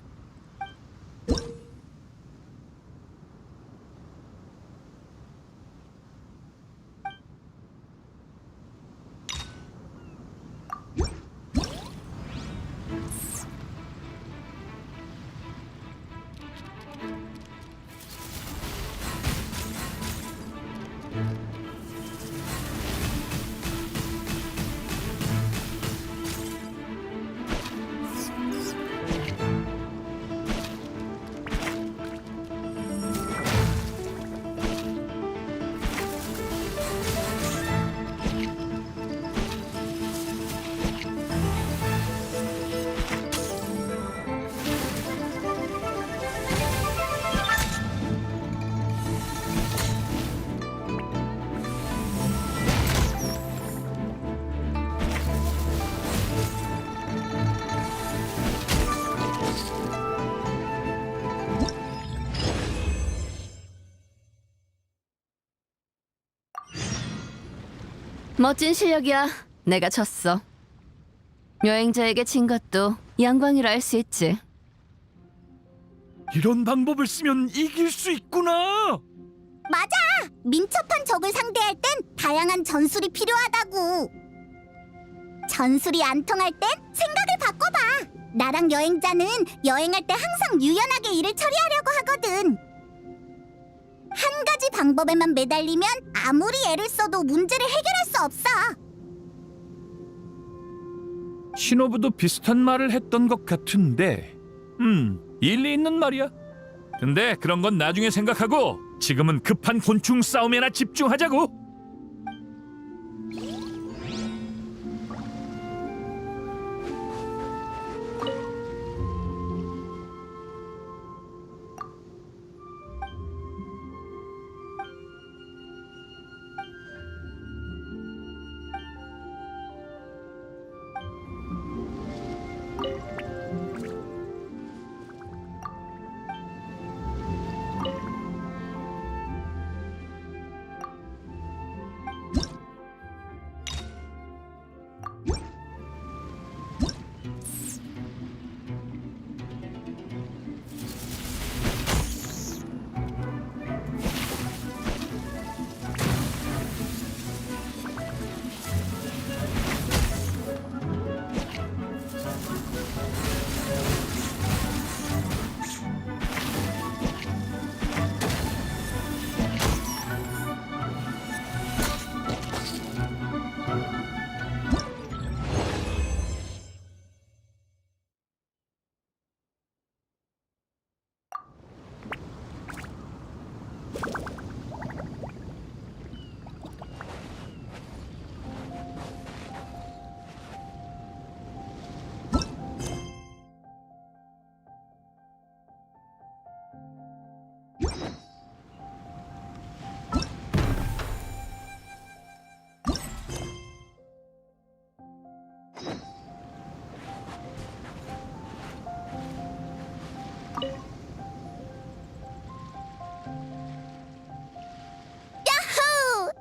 [SPEAKER 3] 멋진 실력이야. 내가 졌어. 여행자에게 진 것도 영광이라 할 수 있지.
[SPEAKER 5] 이런 방법을 쓰면 이길 수 있구나.
[SPEAKER 1] 맞아. 민첩한 적을 상대할 땐 다양한 전술이 필요하다고. 전술이 안 통할 땐 생각을 바꿔봐. 나랑 여행자는 여행할 때 항상 유연하게 일을 처리하려고 하거든. 한 가지 방법에만 매달리면 아무리 애를 써도 문제를 해결할 수 없어.
[SPEAKER 5] 신호부도 비슷한 말을 했던 것 같은데, 일리 있는 말이야. 근데 그런 건 나중에 생각하고 지금은 급한 곤충 싸움에나 집중하자고.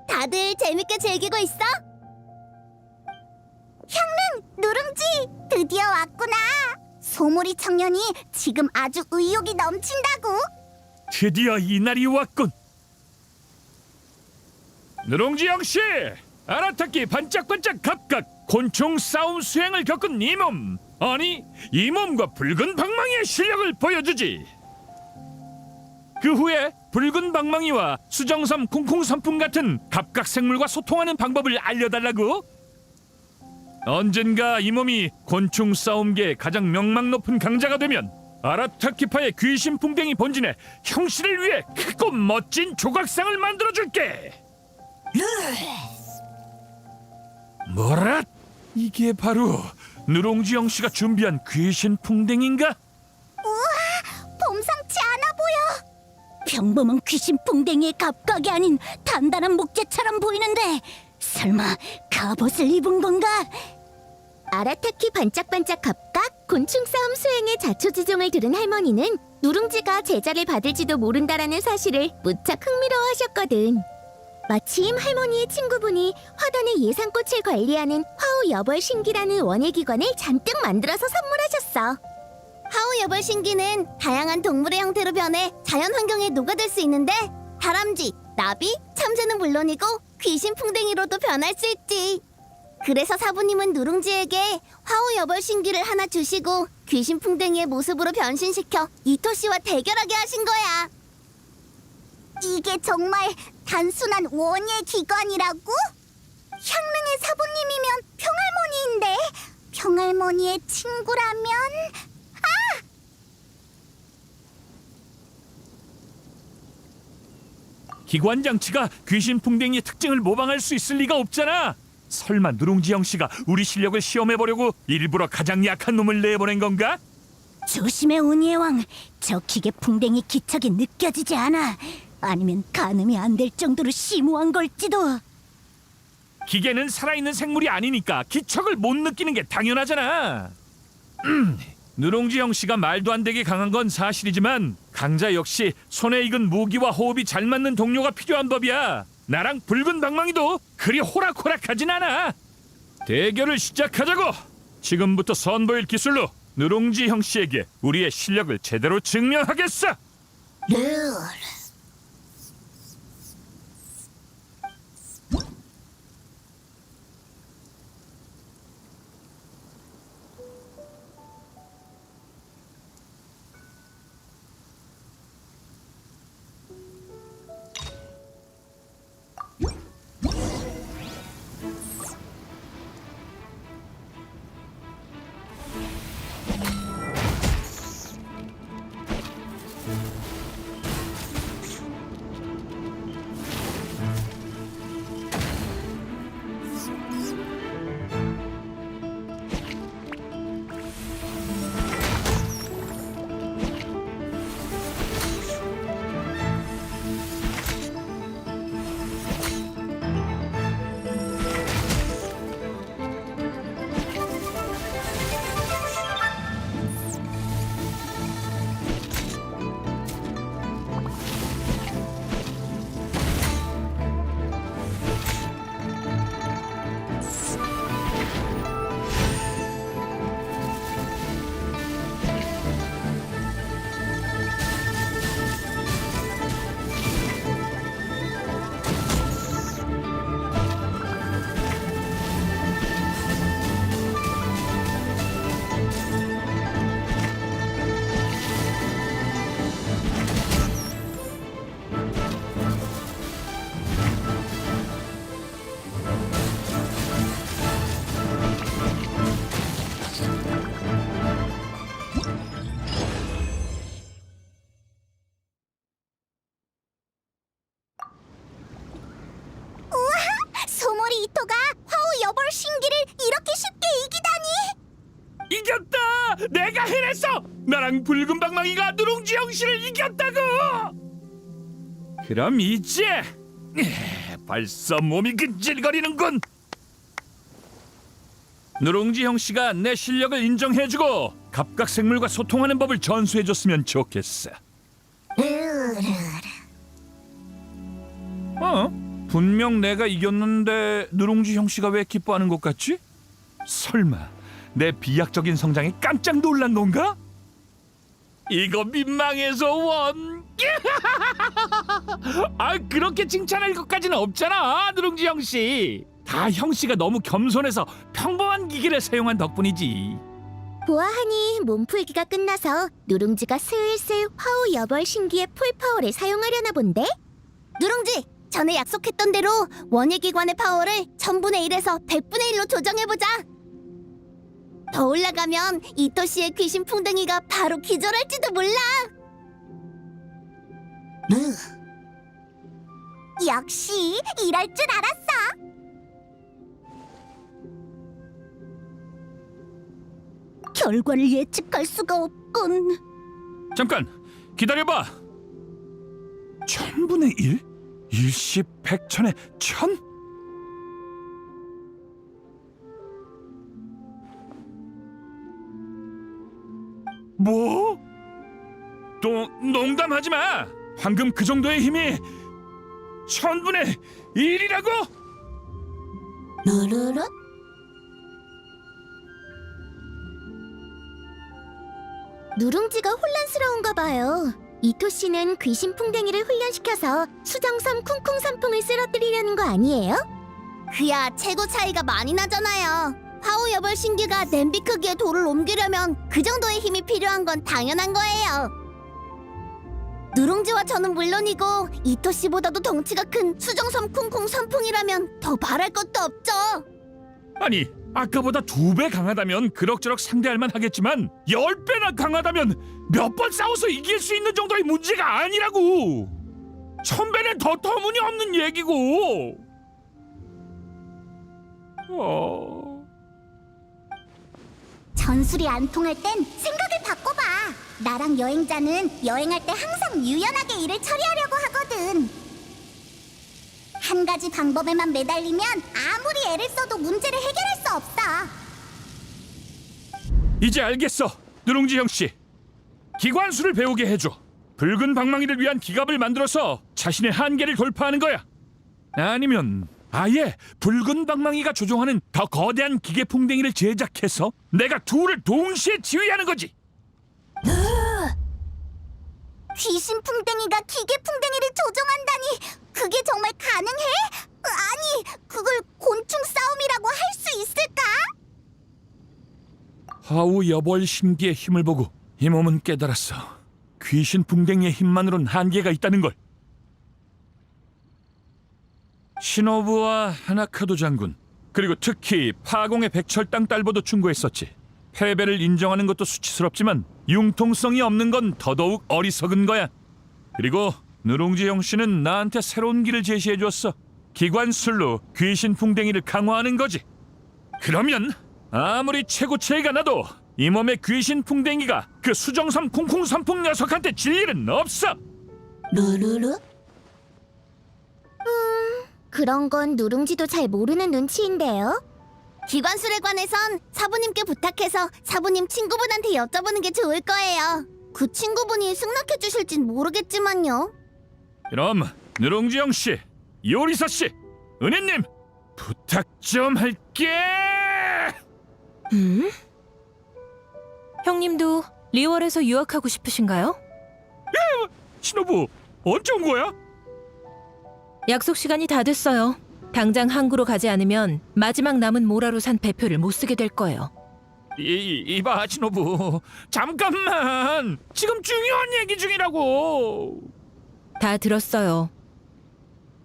[SPEAKER 1] 다들 재밌게 즐기고 있어? 향릉, 누룽지, 드디어 왔구나. 소몰이 청년이 지금 아주 의욕이 넘친다고.
[SPEAKER 5] 드디어 이 날이 왔군. 누룽지 형씨, 아라타키 반짝반짝 갑각 곤충 싸움 수행을 겪은 이 몸, 아니 이 몸과 붉은 방망이의 실력을 보여주지. 그 후에 붉은 방망이와 수정섬 콩콩선풍 같은 갑각 생물과 소통하는 방법을 알려달라고. 언젠가 이 몸이 곤충 싸움계의 가장 명망 높은 강자가 되면 아라타키파의 귀신 풍뎅이 본진에 형씨를 위해 크고 멋진 조각상을 만들어줄게. 뭐라? 이게 바로 누룽지 형씨가 준비한 귀신 풍뎅인가?
[SPEAKER 1] 범상치 않아 보여.
[SPEAKER 6] 평범한 귀신 풍뎅이의 갑각이 아닌 단단한 목재처럼 보이는데 설마 갑옷을 입은 건가?
[SPEAKER 1] 아라타키 반짝반짝 갑각 곤충 싸움 수행의 자초지종을 들은 할머니는 누룽지가 제자를 받을지도 모른다라는 사실을 무척 흥미로워하셨거든. 마침 할머니의 친구분이 화단의 예상꽃을 관리하는 화우여벌신기라는 원예기관을 잔뜩 만들어서 선물하셨어. 화우여벌신기는 다양한 동물의 형태로 변해 자연환경에 녹아들 수 있는데 다람쥐, 나비, 참새는 물론이고 귀신 풍뎅이로도 변할 수 있지. 그래서 사부님은 누룽지에게 화우여벌신기를 하나 주시고 귀신 풍뎅이의 모습으로 변신시켜 이토씨와 대결하게 하신 거야. 이게 정말 단순한 원예 기관이라고? 향릉의 사부님이면 평할머니인데 평할머니의 친구라면
[SPEAKER 5] 기관 장치가 귀신 풍뎅이의 특징을 모방할 수 있을 리가 없잖아. 설마 누룽지 형씨가 우리 실력을 시험해 보려고 일부러 가장 약한 놈을 내보낸 건가?
[SPEAKER 6] 조심해 운이의 왕. 저 기계 풍뎅이 기척이 느껴지지 않아. 아니면 가늠이 안 될 정도로 심오한 걸지도.
[SPEAKER 5] 기계는 살아있는 생물이 아니니까 기척을 못 느끼는 게 당연하잖아. 누룽지 형씨가 말도 안 되게 강한 건 사실이지만 강자 역시 손에 익은 무기와 호흡이 잘 맞는 동료가 필요한 법이야. 나랑 붉은 방망이도 그리 호락호락하진 않아. 대결을 시작하자고. 지금부터 선보일 기술로 누룽지 형씨에게 우리의 실력을 제대로 증명하겠어.
[SPEAKER 1] 소모리 이토가 화우여벌신기를 이렇게 쉽게 이기다니.
[SPEAKER 5] 이겼다! 내가 해냈어! 나랑 붉은 방망이가 누룽지 형씨를 이겼다고! 그럼 이제 벌써 몸이 근질거리는군. 누룽지 형씨가 내 실력을 인정해주고 갑각생물과 소통하는 법을 전수해줬으면 좋겠어. 분명 내가 이겼는데 누룽지 형씨가 왜 기뻐하는 것 같지? 설마 내 비약적인 성장에 깜짝 놀란 건가? 이거 민망해서 원. 아, 그렇게 칭찬할 것까지는 없잖아, 누룽지 형씨. 다 형씨가 너무 겸손해서 평범한 기계를 사용한 덕분이지.
[SPEAKER 1] 보아하니 몸풀기가 끝나서 누룽지가 슬슬 화우 여벌 신기의 풀파워를 사용하려나 본데? 누룽지! 전에 약속했던 대로 원예기관의 파워를 1000분의 1에서 100분의 1로 조정해보자! 더 올라가면 이토시의 귀신 풍뎅이가 바로 기절할지도 몰라! 역시 이럴 줄 알았어! 결과를 예측할 수가 없군.
[SPEAKER 5] 잠깐 기다려봐. 1000분의 1? 일십 백천의 1000? 뭐? 또 농담하지 마. 방금 그 정도의 힘이 1000분의 1이라고?
[SPEAKER 1] 루루루? 누룽지가 혼란스러운가 봐요. 이토 씨는 귀신 풍뎅이를 훈련시켜서 수정섬 쿵쿵 선풍을 쓰러뜨리려는 거 아니에요? 그야 최고 차이가 많이 나잖아요. 화우 여벌 신기가 냄비 크기의 돌을 옮기려면 그 정도의 힘이 필요한 건 당연한 거예요. 누룽지와 저는 물론이고 이토 씨보다도 덩치가 큰 수정섬 쿵쿵 선풍이라면 더 바랄 것도 없죠.
[SPEAKER 5] 아니 아까보다 2배 강하다면 그럭저럭 상대할 만 하겠지만 10배나 강하다면 몇 번 싸워서 이길 수 있는 정도의 문제가 아니라고. 1000배는 더 터무니없는 얘기고.
[SPEAKER 1] 전술이 안 통할 땐 생각을 바꿔봐. 나랑 여행자는 여행할 때 항상 유연하게 일을 처리하려고 하거든. 한 가지 방법에만 매달리면 아무리 애를 써도 문제를 해결할 수 없어.
[SPEAKER 5] 이제 알겠어. 누룽지 형씨, 기관수를 배우게 해줘. 붉은 방망이를 위한 기갑을 만들어서 자신의 한계를 돌파하는 거야. 아니면 아예 붉은 방망이가 조종하는 더 거대한 기계 풍뎅이를 제작해서 내가 둘을 동시에 지휘하는 거지.
[SPEAKER 1] 귀신 풍뎅이가 기계 풍뎅이를 조종한다니 그게 정말 가능해? 아니, 그걸 곤충 싸움이라고 할 수 있을까?
[SPEAKER 5] 하우 여벌 신기의 힘을 보고 이 몸은 깨달았어. 귀신 풍뎅이의 힘만으론 한계가 있다는 걸. 시노부와 하나카도 장군, 그리고 특히 파공의 백철당 딸보도 충고했었지. 패배를 인정하는 것도 수치스럽지만 융통성이 없는 건 더더욱 어리석은 거야. 그리고 누룽지 형씨는 나한테 새로운 길을 제시해 줬어. 기관술로 귀신 풍뎅이를 강화하는 거지. 그러면 아무리 최고체가 나도 이 몸의 귀신 풍뎅이가 그 수정섬 쿵쿵 선풍 녀석한테 질 일은 없어.
[SPEAKER 1] 루루루? 그런 건 누룽지도 잘 모르는 눈치인데요. 기관술에 관해선 사부님께 부탁해서 사부님 친구분한테 여쭤보는 게 좋을 거예요. 그 친구분이 승낙해 주실진 모르겠지만요.
[SPEAKER 5] 그럼 누룽지 형씨, 요리사씨, 은혜님 부탁 좀 할게.
[SPEAKER 2] 형님도 리월에서 유학하고 싶으신가요?
[SPEAKER 5] 신호부 언제 온 거야?
[SPEAKER 2] 약속 시간이 다 됐어요. 당장 항구로 가지 않으면 마지막 남은 모라로산 배표를 못 쓰게 될 거예요.
[SPEAKER 5] 이봐 신호부, 잠깐만. 지금 중요한 얘기 중이라고.
[SPEAKER 2] 다 들었어요.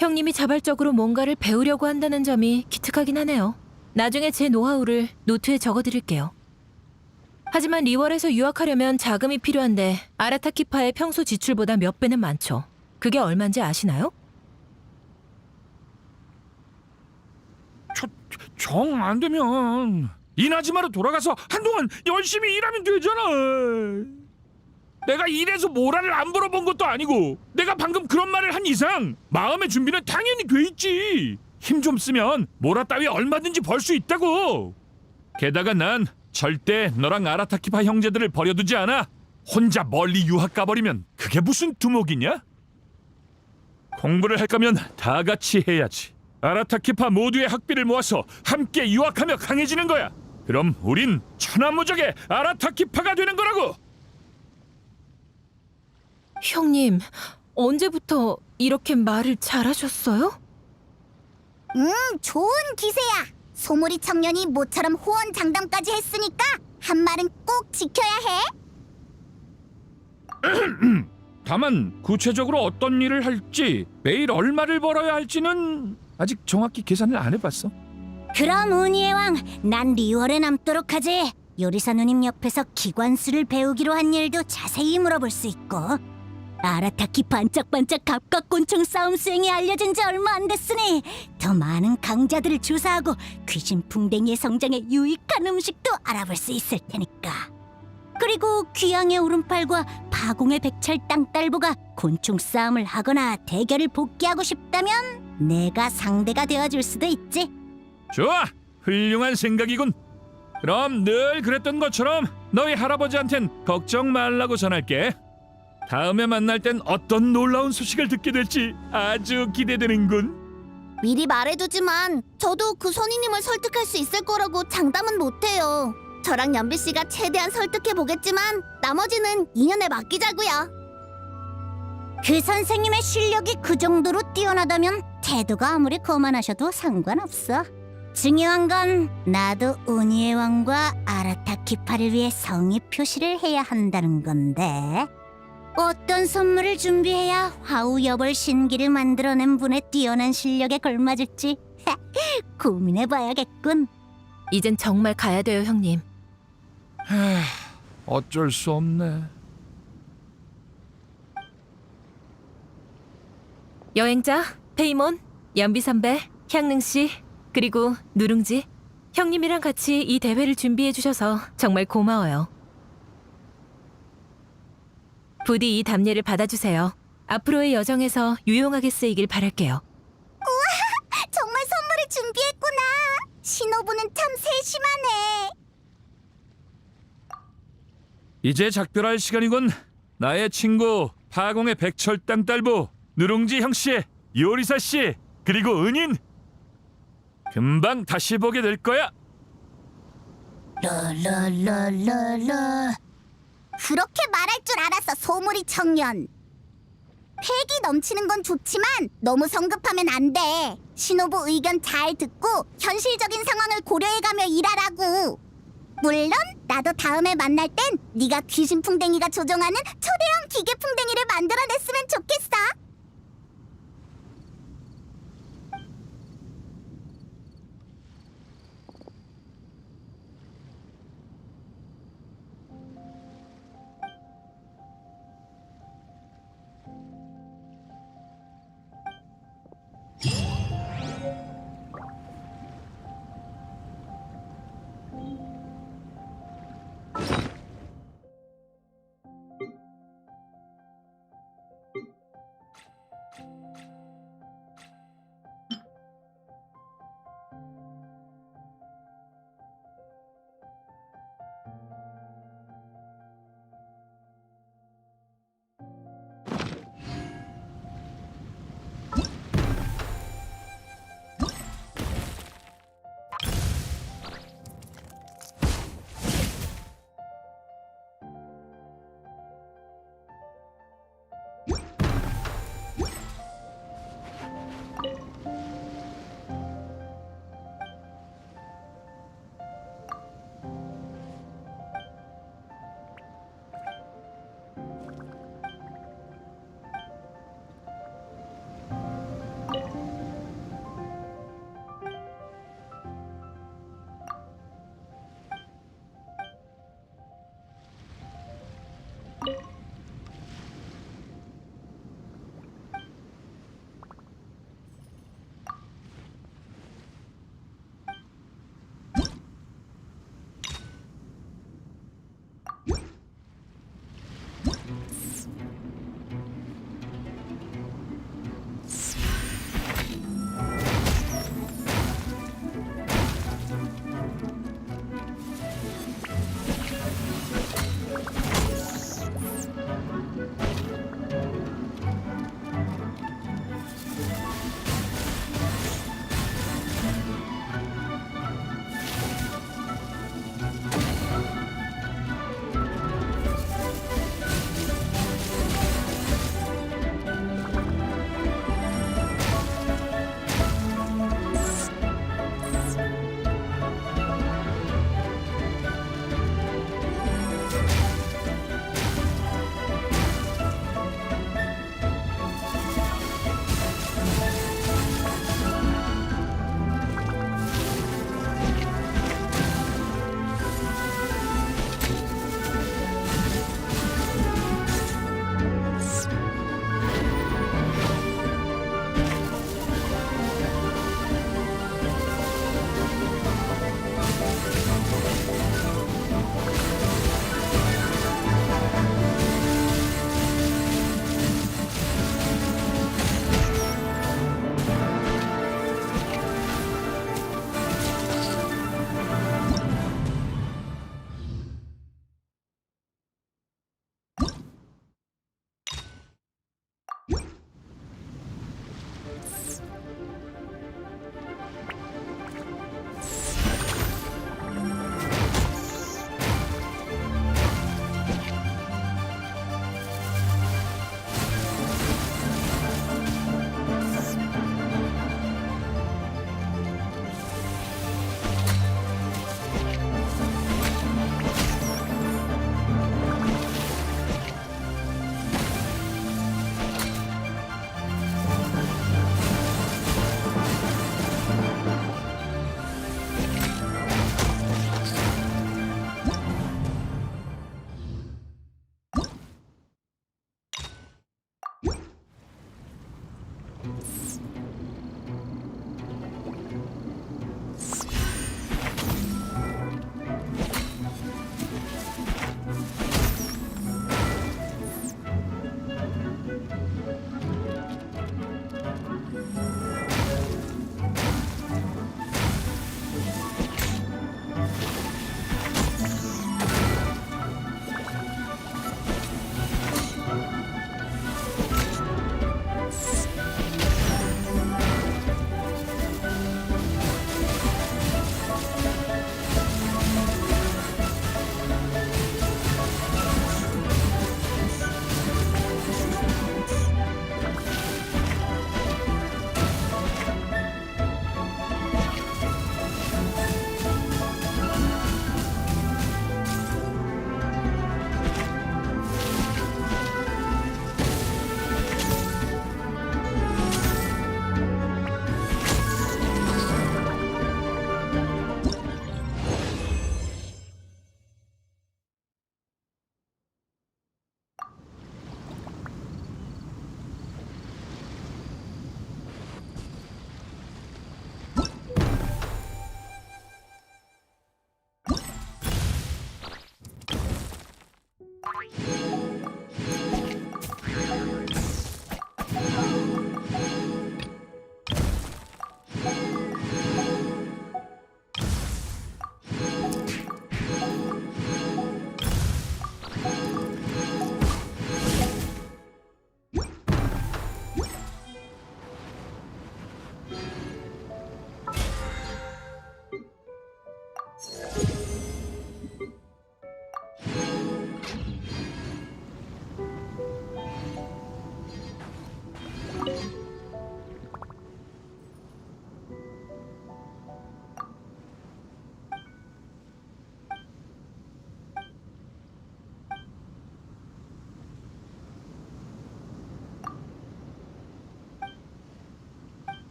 [SPEAKER 2] 형님이 자발적으로 뭔가를 배우려고 한다는 점이 기특하긴 하네요. 나중에 제 노하우를 노트에 적어드릴게요. 하지만 리월에서 유학하려면 자금이 필요한데 아라타키파의 평소 지출보다 몇 배는 많죠. 그게 얼마인지 아시나요?
[SPEAKER 5] 정 안 되면 이나즈마로 돌아가서 한동안 열심히 일하면 되잖아. 내가 일해서 모라를 안 벌어본 것도 아니고 내가 방금 그런 말을 한 이상 마음의 준비는 당연히 돼 있지. 힘 좀 쓰면 모라 따위 얼마든지 벌 수 있다고. 게다가 난 절대 너랑 아라타키파 형제들을 버려두지 않아. 혼자 멀리 유학 가버리면 그게 무슨 두목이냐? 공부를 할 거면 다 같이 해야지. 아라타키파 모두의 학비를 모아서 함께 유학하며 강해지는 거야. 그럼 우린 천하무적의 아라타키파가 되는 거라고.
[SPEAKER 2] 형님, 언제부터 이렇게 말을 잘하셨어요?
[SPEAKER 1] 좋은 기세야. 소몰이 청년이 모처럼 호언 장담까지 했으니까 한 말은 꼭 지켜야 해.
[SPEAKER 5] 다만 구체적으로 어떤 일을 할지, 매일 얼마를 벌어야 할지는 아직 정확히 계산을 안 해봤어.
[SPEAKER 6] 그럼 운이의 왕, 난 리월에 남도록 하지. 요리사 누님 옆에서 기관수를 배우기로 한 일도 자세히 물어볼 수 있고, 아라타키 반짝반짝 갑각곤충 싸움 수행이 알려진 지 얼마 안 됐으니 더 많은 강자들을 조사하고 귀신풍뎅이의 성장에 유익한 음식도 알아볼 수 있을 테니까. 그리고 귀양의 오른팔과 파공의 백철 땅딸보가 곤충 싸움을 하거나 대결을 복귀하고 싶다면 내가 상대가 되어줄 수도 있지.
[SPEAKER 5] 좋아, 훌륭한 생각이군. 그럼 늘 그랬던 것처럼 너희 할아버지한텐 걱정 말라고 전할게. 다음에 만날 땐 어떤 놀라운 소식을 듣게 될지 아주 기대되는군.
[SPEAKER 1] 미리 말해두지만 저도 그 선생님을 설득할 수 있을 거라고 장담은 못해요. 저랑 연비 씨가 최대한 설득해 보겠지만 나머지는 인연에 맡기자고요.
[SPEAKER 6] 그 선생님의 실력이 그 정도로 뛰어나다면 태도가 아무리 거만하셔도 상관없어. 중요한 건 나도 운이의 왕과 아라타키파를 위해 성의 표시를 해야 한다는 건데, 어떤 선물을 준비해야 화우 여벌 신기를 만들어낸 분의 뛰어난 실력에 걸맞을지 고민해봐야겠군.
[SPEAKER 2] 이젠 정말 가야 돼요, 형님.
[SPEAKER 5] 어쩔 수 없네.
[SPEAKER 2] 여행자, 페이몬, 연비 선배, 향능 씨, 그리고 누룽지. 형님이랑 같이 이 대회를 준비해 주셔서 정말 고마워요. 부디 이 답례를 받아주세요. 앞으로의 여정에서 유용하게 쓰이길 바랄게요.
[SPEAKER 1] 정말 선물을 준비했구나. 신호부는 참 세심하네.
[SPEAKER 5] 이제 작별할 시간이군. 나의 친구 파공의 백철 땅딸보, 누룽지 형씨, 요리사 씨, 그리고 은인. 금방 다시 보게 될 거야.
[SPEAKER 6] 라라라라라.
[SPEAKER 1] 그렇게 말할 줄 알았어, 소몰이 청년. 패기 넘치는 건 좋지만 너무 성급하면 안 돼. 신호부 의견 잘 듣고 현실적인 상황을 고려해가며 일하라고. 물론 나도 다음에 만날 땐 네가 귀신풍뎅이가 조종하는 초대형 기계풍뎅이를 만들어냈으면 좋겠어.